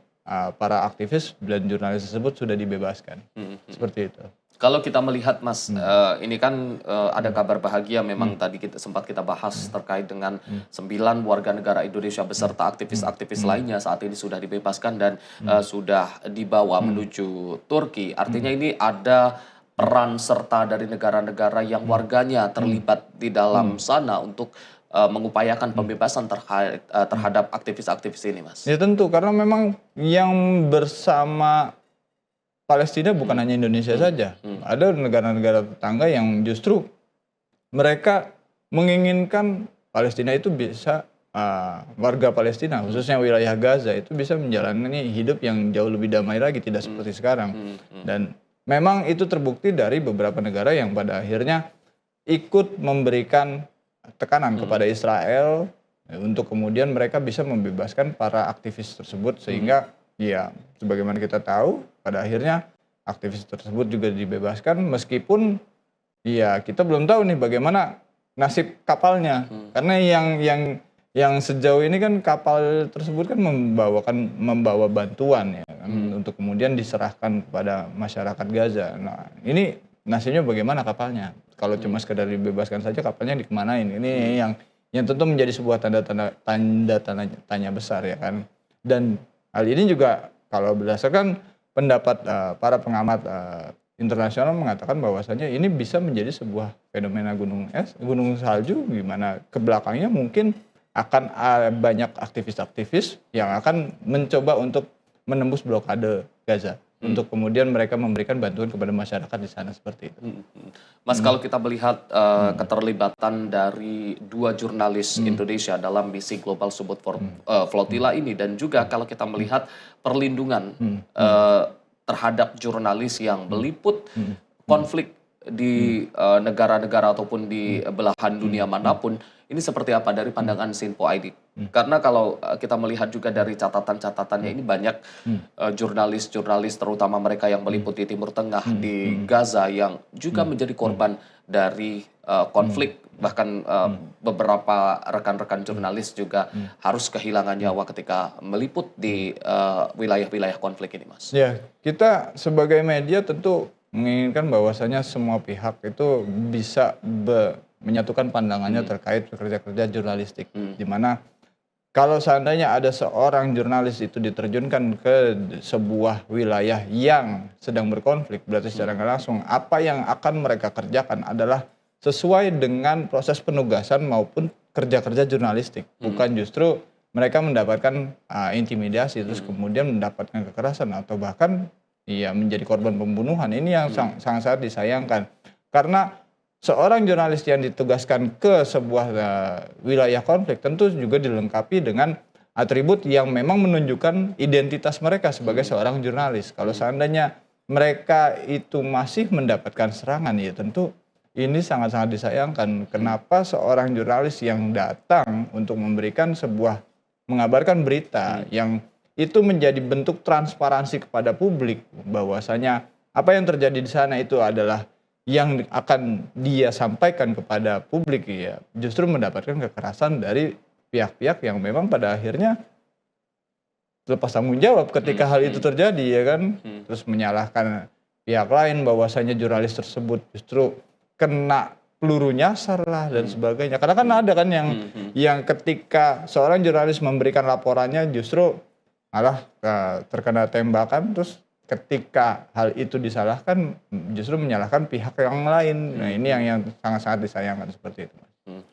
para aktivis dan jurnalis tersebut sudah dibebaskan. Seperti itu. Kalau kita melihat, Mas, ini kan ada kabar bahagia memang tadi sempat kita bahas terkait dengan 9 warga negara Indonesia beserta aktivis-aktivis lainnya saat ini sudah dibebaskan dan sudah dibawa menuju Turki. Artinya ini ada peran serta dari negara-negara yang warganya terlibat di dalam sana untuk mengupayakan pembebasan terhadap aktivis-aktivis ini, Mas. Ya tentu, karena memang yang bersama Palestina bukan hanya Indonesia saja. Ada negara-negara tetangga yang justru mereka menginginkan Palestina itu bisa, warga Palestina, khususnya wilayah Gaza itu bisa menjalani hidup yang jauh lebih damai lagi, tidak seperti sekarang. Dan memang itu terbukti dari beberapa negara yang pada akhirnya ikut memberikan tekanan kepada Israel untuk kemudian mereka bisa membebaskan para aktivis tersebut, sehingga ya sebagaimana kita tahu pada akhirnya aktivis tersebut juga dibebaskan, meskipun ya kita belum tahu nih bagaimana nasib kapalnya. Karena yang sejauh ini kan kapal tersebut kan membawa bantuan ya kan, untuk kemudian diserahkan kepada masyarakat Gaza. Nah, ini nasibnya bagaimana kapalnya? Kalau cuma sekedar dibebaskan saja, kapalnya dikemanain? Ini yang tentu menjadi sebuah tanda tanya besar ya kan. Dan hal ini juga kalau berdasarkan pendapat para pengamat internasional mengatakan bahwasanya ini bisa menjadi sebuah fenomena gunung salju, di mana ke belakangnya mungkin akan banyak aktivis-aktivis yang akan mencoba untuk menembus blokade Gaza. Untuk kemudian mereka memberikan bantuan kepada masyarakat di sana seperti itu. Mas, kalau kita melihat keterlibatan dari 2 jurnalis Indonesia dalam misi Global Support for Flotilla ini, dan juga kalau kita melihat perlindungan terhadap jurnalis yang meliput konflik di negara-negara ataupun di belahan dunia manapun, ini seperti apa dari pandangan Sinpo ID? Karena kalau kita melihat juga dari catatan-catatannya, ini banyak jurnalis-jurnalis terutama mereka yang meliput di Timur Tengah, di Gaza, yang juga menjadi korban dari konflik. Bahkan beberapa rekan-rekan jurnalis juga harus kehilangan nyawa ketika meliput di wilayah-wilayah konflik ini, Mas. Ya, kita sebagai media tentu menginginkan bahwasanya semua pihak itu bisa menyatukan pandangannya terkait kerja-kerja jurnalistik, di mana kalau seandainya ada seorang jurnalis itu diterjunkan ke sebuah wilayah yang sedang berkonflik, berarti secara nggak langsung apa yang akan mereka kerjakan adalah sesuai dengan proses penugasan maupun kerja-kerja jurnalistik, bukan justru mereka mendapatkan intimidasi terus kemudian mendapatkan kekerasan atau bahkan menjadi korban pembunuhan. Ini yang sangat-sangat disayangkan, karena seorang jurnalis yang ditugaskan ke sebuah wilayah konflik tentu juga dilengkapi dengan atribut yang memang menunjukkan identitas mereka sebagai seorang jurnalis. Kalau seandainya mereka itu masih mendapatkan serangan, ya tentu ini sangat-sangat disayangkan. Kenapa seorang jurnalis yang datang untuk mengabarkan berita yang itu menjadi bentuk transparansi kepada publik, bahwasanya apa yang terjadi di sana itu adalah yang akan dia sampaikan kepada publik, ya justru mendapatkan kekerasan dari pihak-pihak yang memang pada akhirnya lepas tanggung jawab ketika hal itu terjadi, ya kan, terus menyalahkan pihak lain bahwasanya jurnalis tersebut justru kena peluru nyasar lah dan sebagainya. Karena kan ada kan yang ketika seorang jurnalis memberikan laporannya justru malah terkena tembakan, terus ketika hal itu disalahkan justru menyalahkan pihak yang lain. Nah, ini yang sangat-sangat disayangkan seperti itu.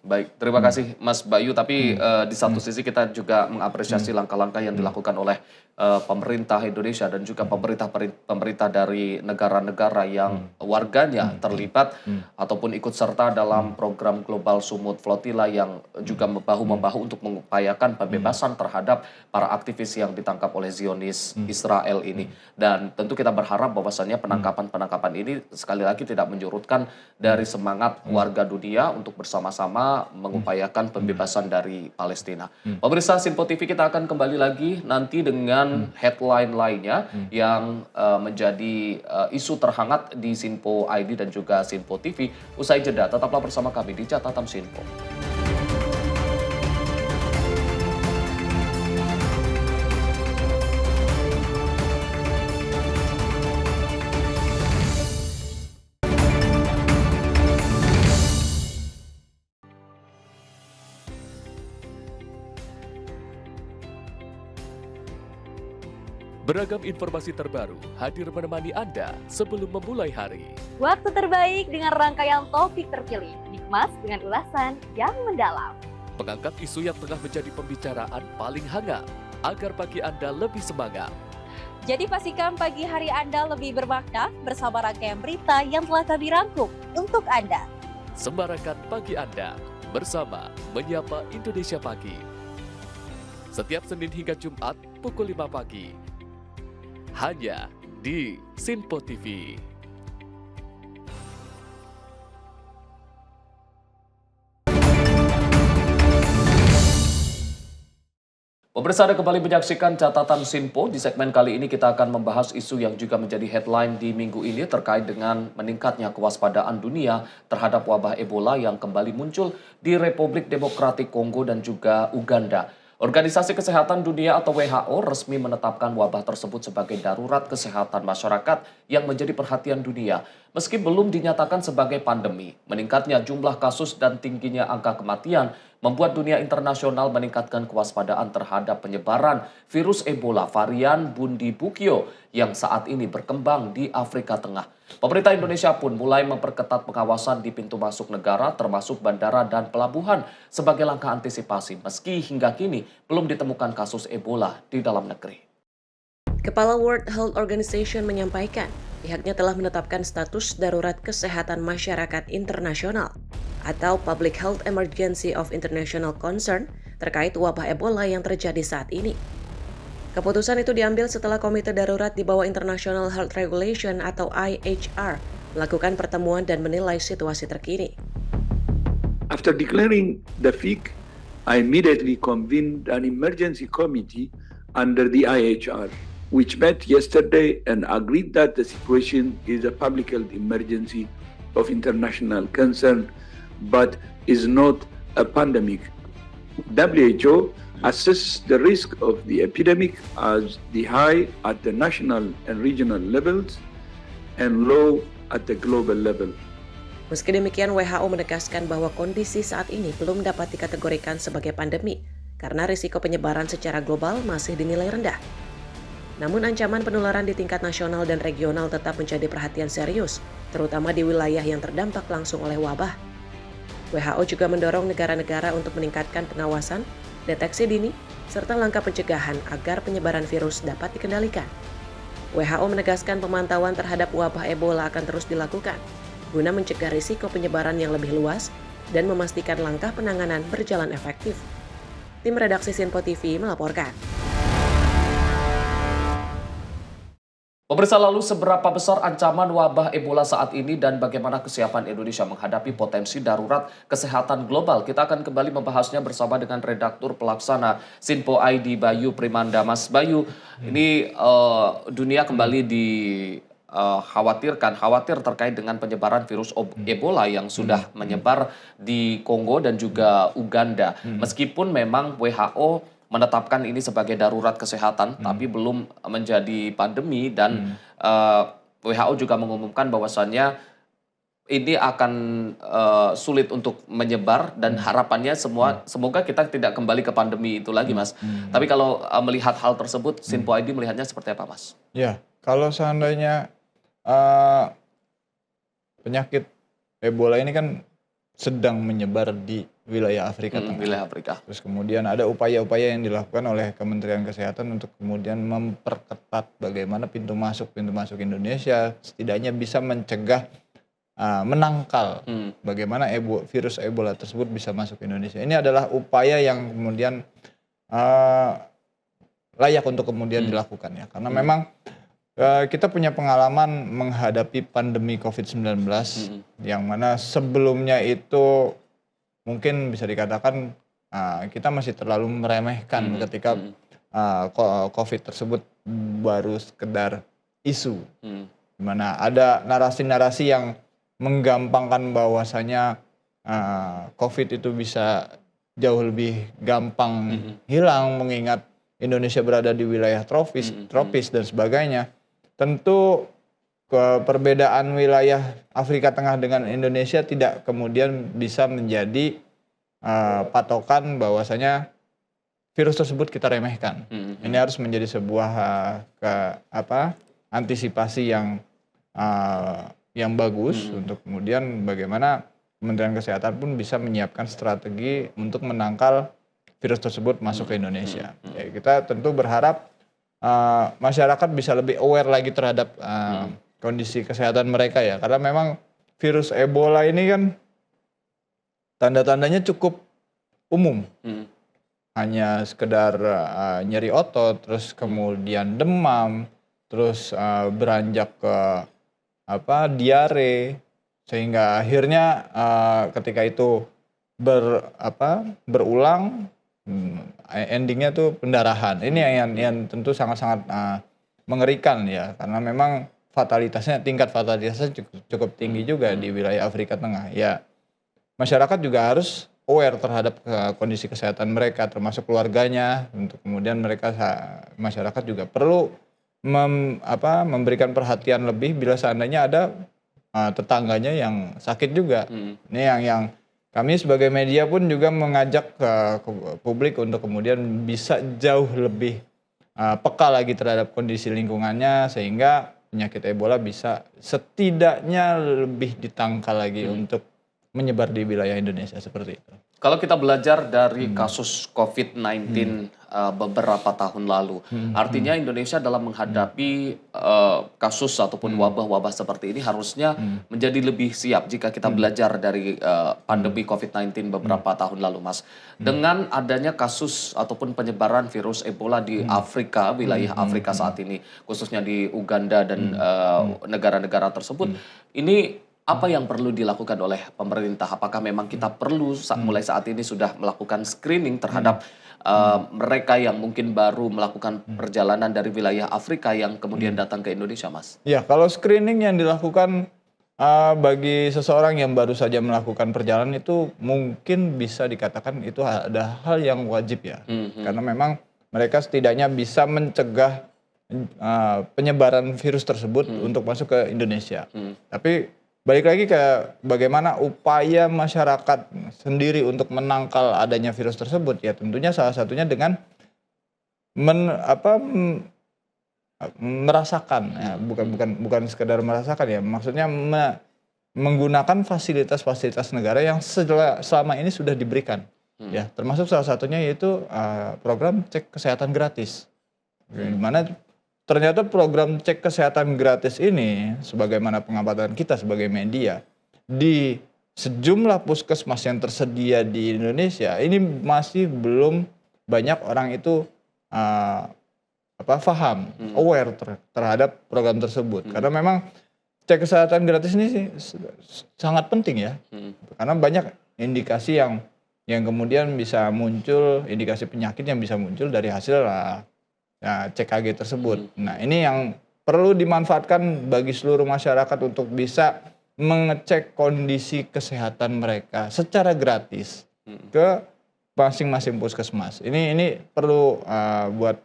Baik, terima kasih Mas Bayu. Tapi di satu sisi kita juga mengapresiasi langkah-langkah yang dilakukan oleh pemerintah Indonesia dan juga pemerintah dari negara-negara yang warganya terlibat ataupun ikut serta dalam program Global Support Flotilla yang juga membahu-membahu untuk mengupayakan pembebasan terhadap para aktivis yang ditangkap oleh Zionis Israel ini. Dan tentu kita berharap bahwasannya penangkapan-penangkapan ini sekali lagi tidak menyurutkan dari semangat warga dunia untuk bersama-sama mengupayakan pembebasan dari Palestina. Pemirsa Sinpo TV, kita akan kembali lagi nanti dengan headline lainnya yang menjadi isu terhangat di Sinpo ID dan juga Sinpo TV. Usai jeda, tetaplah bersama kami di Catatan Sinpo. Beragam informasi terbaru hadir menemani Anda sebelum memulai hari. Waktu terbaik dengan rangkaian topik terpilih, dikemas dengan ulasan yang mendalam. Mengangkat isu yang tengah menjadi pembicaraan paling hangat, agar pagi Anda lebih semangat. Jadi pastikan pagi hari Anda lebih bermakna bersama rangkaian berita yang telah kami rangkum untuk Anda. Sembarakan pagi Anda bersama Menyapa Indonesia Pagi. Setiap Senin hingga Jumat pukul 5 pagi. Hanya di Sinpo TV. Pemirsa, Anda kembali menyaksikan catatan Sinpo. Di segmen kali ini kita akan membahas isu yang juga menjadi headline di minggu ini terkait dengan meningkatnya kewaspadaan dunia terhadap wabah Ebola yang kembali muncul di Republik Demokratik Kongo dan juga Uganda. Organisasi Kesehatan Dunia atau WHO resmi menetapkan wabah tersebut sebagai darurat kesehatan masyarakat yang menjadi perhatian dunia. Meski belum dinyatakan sebagai pandemi, meningkatnya jumlah kasus dan tingginya angka kematian membuat dunia internasional meningkatkan kewaspadaan terhadap penyebaran virus Ebola varian Bundibugyo yang saat ini berkembang di Afrika Tengah. Pemerintah Indonesia pun mulai memperketat pengawasan di pintu masuk negara termasuk bandara dan pelabuhan sebagai langkah antisipasi meski hingga kini belum ditemukan kasus Ebola di dalam negeri. Kepala World Health Organization menyampaikan pihaknya telah menetapkan status darurat kesehatan masyarakat internasional atau Public Health Emergency of International Concern terkait wabah Ebola yang terjadi saat ini. Keputusan itu diambil setelah Komite Darurat di bawah International Health Regulation atau IHR melakukan pertemuan dan menilai situasi terkini. After declaring the FIC, I immediately convened an emergency committee under the IHR, which met yesterday and agreed that the situation is a public health emergency of international concern, but is not a pandemic. WHO assesses the risk of the epidemic as the high at the national and regional levels and low at the global level. Meski demikian, WHO menegaskan bahwa kondisi saat ini belum dapat dikategorikan sebagai pandemi karena risiko penyebaran secara global masih dinilai rendah. Namun ancaman penularan di tingkat nasional dan regional tetap menjadi perhatian serius, terutama di wilayah yang terdampak langsung oleh wabah. WHO juga mendorong negara-negara untuk meningkatkan pengawasan, deteksi dini, serta langkah pencegahan agar penyebaran virus dapat dikendalikan. WHO menegaskan pemantauan terhadap wabah Ebola akan terus dilakukan, guna mencegah risiko penyebaran yang lebih luas dan memastikan langkah penanganan berjalan efektif. Tim redaksi Sinpo TV melaporkan. Pemirsa, lalu seberapa besar ancaman wabah Ebola saat ini dan bagaimana kesiapan Indonesia menghadapi potensi darurat kesehatan global? Kita akan kembali membahasnya bersama dengan Redaktur Pelaksana Sinpo ID Bayu Primanda. Mas Bayu, ini dunia kembali khawatir terkait dengan penyebaran virus Ebola yang sudah menyebar di Kongo dan juga Uganda. Meskipun memang WHO menetapkan ini sebagai darurat kesehatan, tapi belum menjadi pandemi dan WHO juga mengumumkan bahwasannya ini akan sulit untuk menyebar dan harapannya semoga kita tidak kembali ke pandemi itu lagi, Mas. Tapi kalau melihat hal tersebut, Sinpo ID melihatnya seperti apa, Mas? Ya, kalau seandainya penyakit Ebola ini kan sedang menyebar di wilayah Afrika Tengah. Wilayah Afrika. Terus kemudian ada upaya-upaya yang dilakukan oleh Kementerian Kesehatan untuk kemudian memperketat bagaimana pintu masuk Indonesia setidaknya bisa mencegah menangkal bagaimana virus Ebola tersebut bisa masuk ke Indonesia. Ini adalah upaya yang kemudian layak untuk kemudian dilakukan ya, karena memang kita punya pengalaman menghadapi pandemi COVID-19 yang mana sebelumnya itu mungkin bisa dikatakan kita masih terlalu meremehkan ketika COVID tersebut baru sekedar isu. Di mana ada narasi-narasi yang menggampangkan bahwasanya COVID itu bisa jauh lebih gampang hilang mengingat Indonesia berada di wilayah tropis dan sebagainya. Tentu perbedaan wilayah Afrika Tengah dengan Indonesia tidak kemudian bisa menjadi patokan bahwasanya virus tersebut kita remehkan. Ini harus menjadi sebuah antisipasi yang bagus untuk kemudian bagaimana Kementerian Kesehatan pun bisa menyiapkan strategi untuk menangkal virus tersebut masuk ke Indonesia. Ya, kita tentu berharap masyarakat bisa lebih aware lagi terhadap kondisi kesehatan mereka ya, karena memang virus Ebola ini kan tanda-tandanya cukup umum, hanya sekedar nyeri otot, terus kemudian demam, terus beranjak ke diare, sehingga akhirnya ketika itu berulang endingnya tuh pendarahan. Ini yang tentu sangat-sangat mengerikan ya, karena memang tingkat fatalitasnya cukup tinggi juga di wilayah Afrika Tengah. Ya, masyarakat juga harus aware terhadap kondisi kesehatan mereka, termasuk keluarganya. Untuk kemudian masyarakat juga perlu memberikan perhatian lebih bila seandainya ada tetangganya yang sakit juga. Ini yang kami sebagai media pun juga mengajak ke publik untuk kemudian bisa jauh lebih peka lagi terhadap kondisi lingkungannya, sehingga penyakit Ebola bisa setidaknya lebih ditangkal lagi untuk menyebar di wilayah Indonesia seperti itu. Kalau kita belajar dari kasus COVID-19 beberapa tahun lalu, artinya Indonesia dalam menghadapi kasus ataupun wabah-wabah seperti ini harusnya menjadi lebih siap jika kita belajar dari pandemi COVID-19 beberapa tahun lalu, Mas. Dengan adanya kasus ataupun penyebaran virus Ebola di Afrika, wilayah Afrika saat ini, khususnya di Uganda dan negara-negara tersebut, ini apa yang perlu dilakukan oleh pemerintah? Apakah memang kita perlu mulai saat ini sudah melakukan screening terhadap mereka yang mungkin baru melakukan perjalanan dari wilayah Afrika yang kemudian datang ke Indonesia, Mas? Ya, kalau screening yang dilakukan bagi seseorang yang baru saja melakukan perjalanan itu mungkin bisa dikatakan itu ada hal yang wajib ya. Karena memang mereka setidaknya bisa mencegah penyebaran virus tersebut untuk masuk ke Indonesia. Tapi balik lagi ke bagaimana upaya masyarakat sendiri untuk menangkal adanya virus tersebut, ya tentunya salah satunya dengan merasakan, ya, bukan sekedar merasakan ya, maksudnya menggunakan fasilitas-fasilitas negara yang selama ini sudah diberikan, ya termasuk salah satunya yaitu program cek kesehatan gratis, di mana ternyata program cek kesehatan gratis ini, sebagaimana pengamatan kita sebagai media, di sejumlah puskesmas yang tersedia di Indonesia, ini masih belum banyak orang itu paham, aware terhadap program tersebut. Karena memang cek kesehatan gratis ini sangat penting ya, karena banyak indikasi yang kemudian bisa muncul, indikasi penyakit yang bisa muncul dari hasil CKG tersebut. Nah, ini yang perlu dimanfaatkan bagi seluruh masyarakat untuk bisa mengecek kondisi kesehatan mereka secara gratis ke masing-masing puskesmas. Ini perlu buat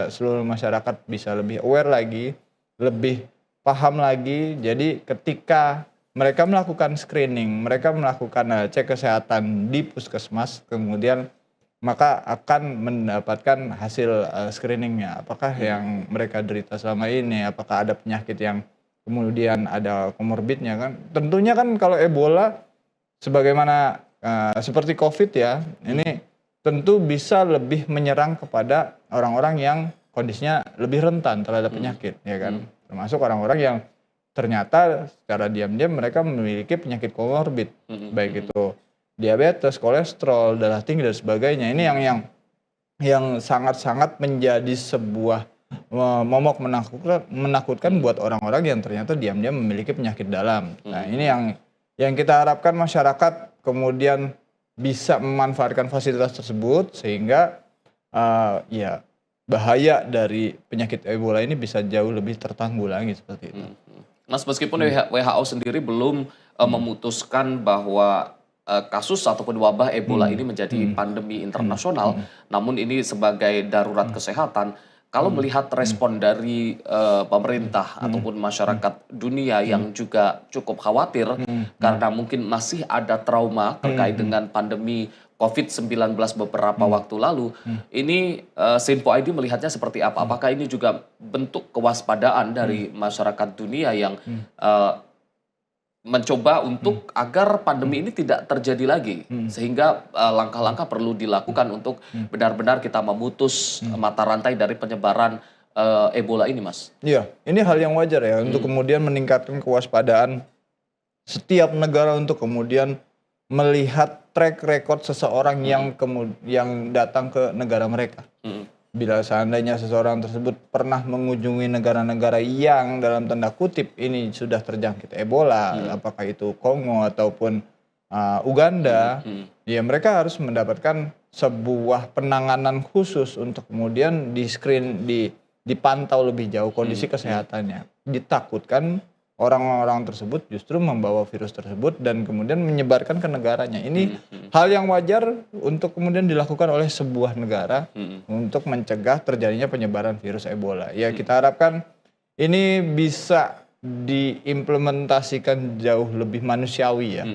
seluruh masyarakat bisa lebih aware lagi, lebih paham lagi. Jadi ketika mereka melakukan screening, mereka melakukan cek kesehatan di puskesmas, kemudian maka akan mendapatkan hasil screeningnya. Apakah yang mereka derita selama ini, apakah ada penyakit yang kemudian ada komorbidnya kan. Tentunya kan kalau Ebola, sebagaimana seperti COVID ya, ini tentu bisa lebih menyerang kepada orang-orang yang kondisinya lebih rentan terhadap penyakit, ya kan. Termasuk orang-orang yang ternyata secara diam-diam mereka memiliki penyakit komorbid, baik itu diabetes, kolesterol, darah tinggi dan sebagainya. Ini yang sangat-sangat menjadi sebuah momok menakutkan buat orang-orang yang ternyata diam-diam memiliki penyakit dalam. Nah, ini yang kita harapkan masyarakat kemudian bisa memanfaatkan fasilitas tersebut sehingga ya bahaya dari penyakit Ebola ini bisa jauh lebih tertanggulangi seperti itu. Mas, meskipun WHO sendiri belum memutuskan bahwa kasus ataupun wabah Ebola ini menjadi pandemi internasional, namun ini sebagai darurat kesehatan. Kalau melihat respon dari pemerintah ataupun masyarakat dunia yang juga cukup khawatir karena mungkin masih ada trauma terkait dengan pandemi COVID-19 beberapa waktu lalu, ini Sinpo ID melihatnya seperti apa? Apakah ini juga bentuk kewaspadaan dari masyarakat dunia yang mencoba untuk agar pandemi ini tidak terjadi lagi, sehingga langkah-langkah perlu dilakukan untuk benar-benar kita memutus mata rantai dari penyebaran Ebola ini, Mas? Iya, ini hal yang wajar ya untuk kemudian meningkatkan kewaspadaan setiap negara untuk kemudian melihat track record seseorang yang datang ke negara mereka. Bila seandainya seseorang tersebut pernah mengunjungi negara-negara yang dalam tanda kutip ini sudah terjangkit Ebola, apakah itu Kongo ataupun Uganda, ya mereka harus mendapatkan sebuah penanganan khusus untuk kemudian dipantau lebih jauh kondisi kesehatannya. Ditakutkan orang-orang tersebut justru membawa virus tersebut dan kemudian menyebarkan ke negaranya. Ini hal yang wajar untuk kemudian dilakukan oleh sebuah negara untuk mencegah terjadinya penyebaran virus Ebola. Ya kita harapkan ini bisa diimplementasikan jauh lebih manusiawi ya.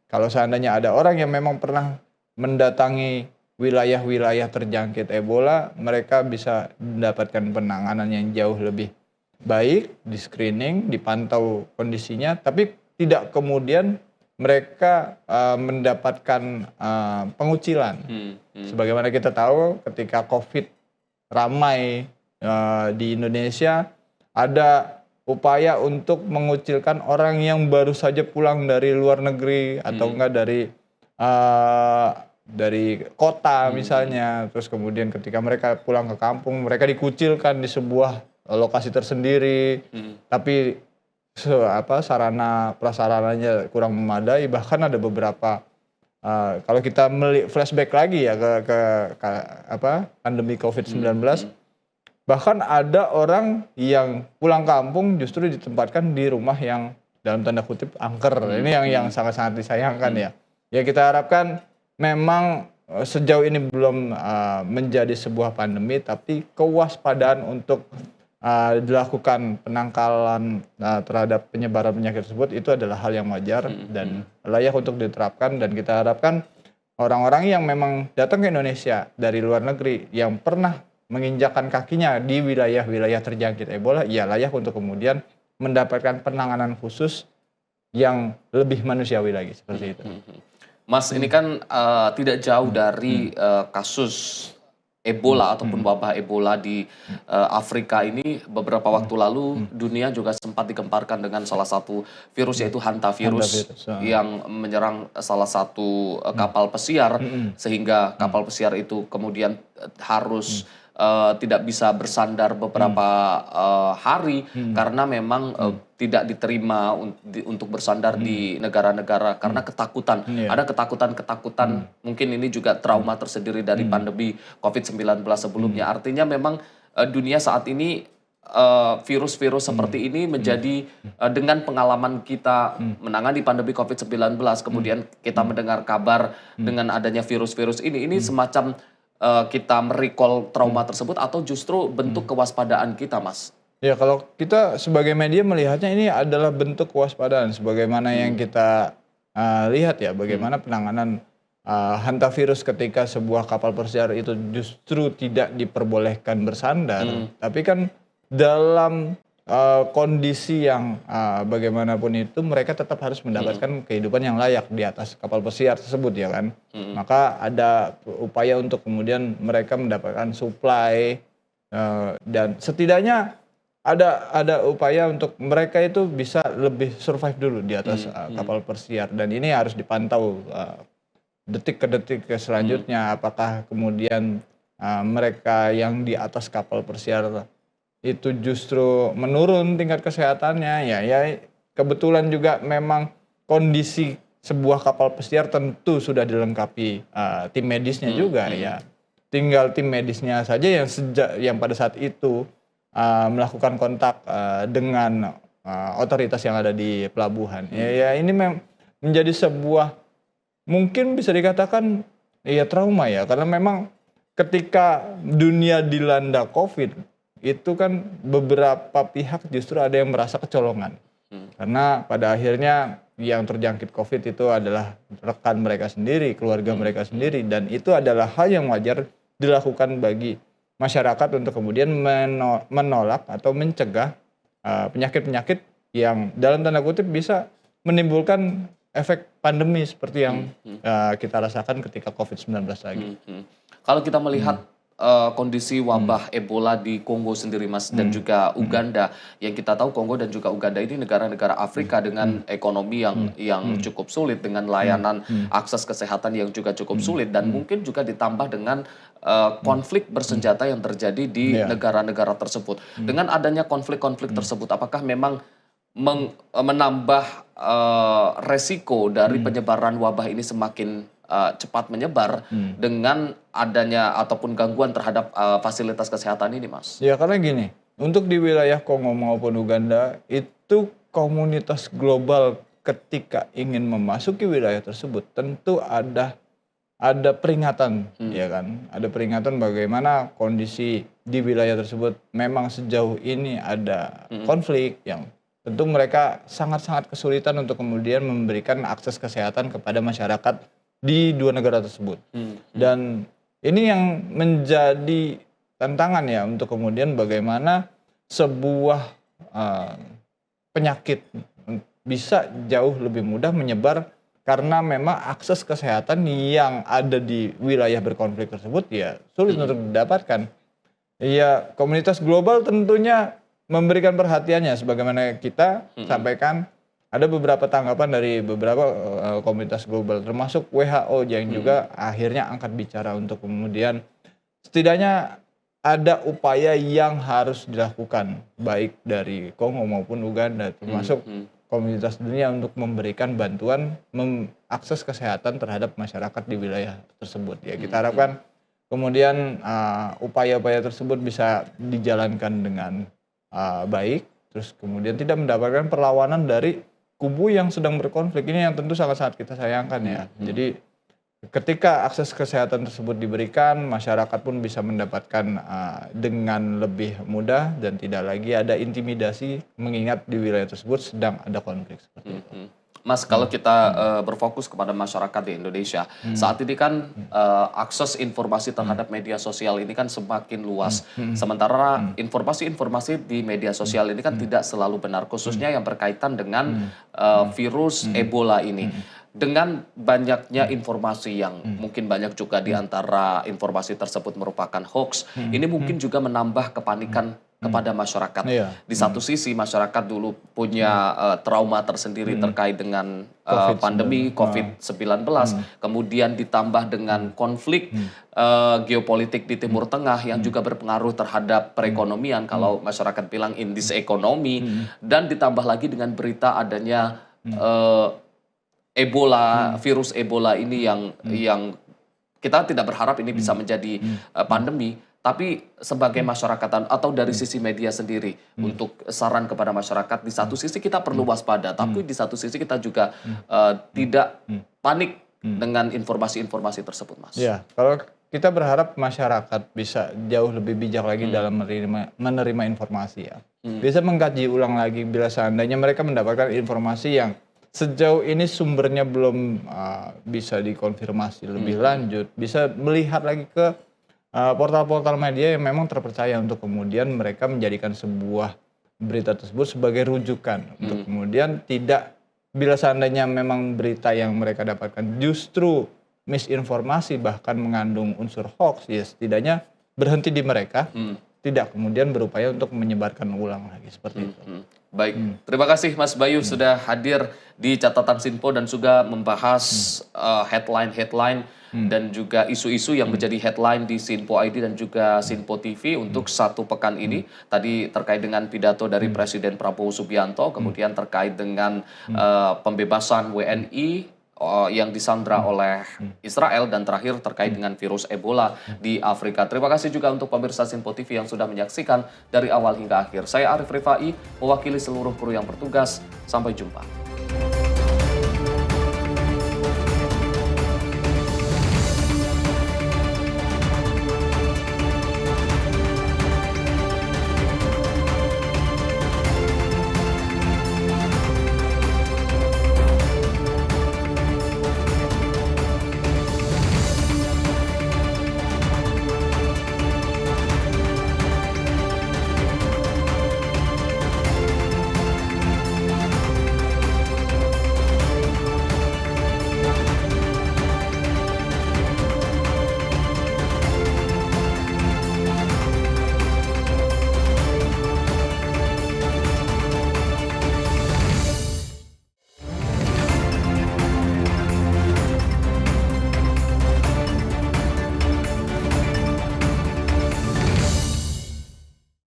Kalau seandainya ada orang yang memang pernah mendatangi wilayah-wilayah terjangkit Ebola, mereka bisa mendapatkan penanganan yang jauh lebih baik, di screening, dipantau kondisinya, tapi tidak kemudian mereka mendapatkan pengucilan. Sebagaimana kita tahu ketika COVID ramai di Indonesia, ada upaya untuk mengucilkan orang yang baru saja pulang dari luar negeri atau enggak dari kota misalnya, terus kemudian ketika mereka pulang ke kampung mereka dikucilkan di sebuah lokasi tersendiri, tapi sarana prasarananya kurang memadai, bahkan ada beberapa kalau kita flashback lagi ya ke pandemi COVID-19. Bahkan ada orang yang pulang kampung justru ditempatkan di rumah yang dalam tanda kutip angker. Ini yang sangat-sangat disayangkan ya. Ya kita harapkan memang sejauh ini belum menjadi sebuah pandemi, tapi kewaspadaan untuk dilakukan penangkalan terhadap penyebaran penyakit tersebut itu adalah hal yang wajar dan layak untuk diterapkan. Dan kita harapkan orang-orang yang memang datang ke Indonesia dari luar negeri yang pernah menginjakkan kakinya di wilayah-wilayah terjangkit Ebola, ya layak untuk kemudian mendapatkan penanganan khusus yang lebih manusiawi lagi seperti itu. Mas, ini kan tidak jauh dari kasus Ebola ataupun wabah Ebola di Afrika ini. Beberapa waktu lalu dunia juga sempat digemparkan dengan salah satu virus, yaitu hantavirus yang menyerang salah satu kapal pesiar, sehingga kapal pesiar itu kemudian harus tidak bisa bersandar beberapa hari karena memang tidak diterima untuk bersandar di negara-negara karena ketakutan. Ada ketakutan mungkin ini juga trauma tersendiri dari pandemi COVID-19 sebelumnya. Artinya memang dunia saat ini virus-virus seperti ini menjadi dengan pengalaman kita menangani pandemi COVID-19, kemudian kita mendengar kabar dengan adanya virus-virus ini semacam kita merecall trauma tersebut atau justru bentuk kewaspadaan kita, Mas? Ya, kalau kita sebagai media melihatnya ini adalah bentuk kewaspadaan sebagaimana yang kita lihat ya, bagaimana penanganan hantavirus ketika sebuah kapal pesiar itu justru tidak diperbolehkan bersandar, tapi kan dalam kondisi yang bagaimanapun itu mereka tetap harus mendapatkan kehidupan yang layak di atas kapal pesiar tersebut ya kan. Maka ada upaya untuk kemudian mereka mendapatkan supply dan setidaknya ada upaya untuk mereka itu bisa lebih survive dulu di atas kapal pesiar, dan ini harus dipantau detik ke detik selanjutnya apakah kemudian mereka yang di atas kapal pesiar itu justru menurun tingkat kesehatannya. Ya kebetulan juga memang kondisi sebuah kapal pesiar tentu sudah dilengkapi tim medisnya juga ya. Tinggal tim medisnya saja yang pada saat itu melakukan kontak dengan otoritas yang ada di pelabuhan. Ya ini menjadi sebuah mungkin bisa dikatakan ya trauma ya, karena memang ketika dunia dilanda COVID itu kan beberapa pihak justru ada yang merasa kecolongan. Karena pada akhirnya yang terjangkit COVID itu adalah rekan mereka sendiri, keluarga mereka sendiri, dan itu adalah hal yang wajar dilakukan bagi masyarakat untuk kemudian menolak atau mencegah penyakit-penyakit yang dalam tanda kutip bisa menimbulkan efek pandemi seperti yang kita rasakan ketika COVID-19 lagi. Kalau kita melihat kondisi wabah Ebola di Kongo sendiri, Mas, dan juga Uganda, yang kita tahu Kongo dan juga Uganda ini negara-negara Afrika dengan ekonomi yang cukup sulit, dengan layanan akses kesehatan yang juga cukup sulit, dan mungkin juga ditambah dengan konflik bersenjata yang terjadi di negara-negara tersebut. Dengan adanya konflik-konflik tersebut, apakah memang menambah resiko dari penyebaran wabah ini semakin cepat menyebar dengan adanya ataupun gangguan terhadap fasilitas kesehatan ini, Mas? Ya karena gini, untuk di wilayah Kongo maupun Uganda itu komunitas global ketika ingin memasuki wilayah tersebut tentu ada peringatan, ya kan? Ada peringatan bagaimana kondisi di wilayah tersebut memang sejauh ini ada konflik yang tentu mereka sangat-sangat kesulitan untuk kemudian memberikan akses kesehatan kepada masyarakat di dua negara tersebut. Dan ini yang menjadi tantangan ya untuk kemudian bagaimana sebuah penyakit bisa jauh lebih mudah menyebar karena memang akses kesehatan yang ada di wilayah berkonflik tersebut ya sulit untuk didapatkan. Ya komunitas global tentunya memberikan perhatiannya sebagaimana kita sampaikan. Ada beberapa tanggapan dari beberapa komunitas global termasuk WHO yang juga akhirnya angkat bicara untuk kemudian setidaknya ada upaya yang harus dilakukan baik dari Kongo maupun Uganda termasuk komunitas dunia untuk memberikan bantuan akses kesehatan terhadap masyarakat di wilayah tersebut. Ya kita harapkan kemudian upaya-upaya tersebut bisa dijalankan dengan baik, terus kemudian tidak mendapatkan perlawanan dari kubu yang sedang berkonflik ini yang tentu sangat-sangat kita sayangkan ya. Jadi ketika akses kesehatan tersebut diberikan, masyarakat pun bisa mendapatkan dengan lebih mudah dan tidak lagi ada intimidasi mengingat di wilayah tersebut sedang ada konflik seperti itu. Mas, kalau kita berfokus kepada masyarakat di Indonesia, saat ini kan akses informasi terhadap media sosial ini kan semakin luas. Sementara informasi-informasi di media sosial ini kan tidak selalu benar, khususnya yang berkaitan dengan virus Ebola ini. Dengan banyaknya informasi yang mungkin banyak juga di antara informasi tersebut merupakan hoax, ini mungkin juga menambah kepanikan kepada masyarakat. Di satu sisi masyarakat dulu punya trauma tersendiri terkait dengan pandemi COVID-19, kemudian ditambah dengan konflik geopolitik di Timur Tengah yang juga berpengaruh terhadap perekonomian, kalau masyarakat bilang indeks ekonomi, dan ditambah lagi dengan berita adanya Ebola, virus Ebola ini yang kita tidak berharap ini bisa menjadi pandemi. Tapi sebagai masyarakat atau dari sisi media sendiri, untuk saran kepada masyarakat, di satu sisi kita perlu waspada, tapi di satu sisi kita juga tidak panik dengan informasi-informasi tersebut, Mas. Ya, kalau kita berharap masyarakat bisa jauh lebih bijak lagi dalam menerima informasi ya. Bisa mengkaji ulang lagi bila seandainya mereka mendapatkan informasi yang sejauh ini sumbernya belum bisa dikonfirmasi lebih lanjut, bisa melihat lagi ke portal-portal media yang memang terpercaya untuk kemudian mereka menjadikan sebuah berita tersebut sebagai rujukan untuk kemudian tidak, bila seandainya memang berita yang mereka dapatkan justru misinformasi bahkan mengandung unsur hoax, ya setidaknya berhenti di mereka, tidak kemudian berupaya untuk menyebarkan ulang lagi seperti itu. Baik, terima kasih Mas Bayu sudah hadir di catatan Sinpo dan juga membahas headline-headline dan juga isu-isu yang menjadi headline di Sinpo ID dan juga Sinpo TV untuk satu pekan ini. Tadi terkait dengan pidato dari Presiden Prabowo Subianto, kemudian terkait dengan pembebasan WNI yang disandra oleh Israel, dan terakhir terkait dengan virus Ebola di Afrika. Terima kasih juga untuk pemirsa Sinpo TV yang sudah menyaksikan dari awal hingga akhir. Saya Arif Rifai, mewakili seluruh kru yang bertugas. Sampai jumpa.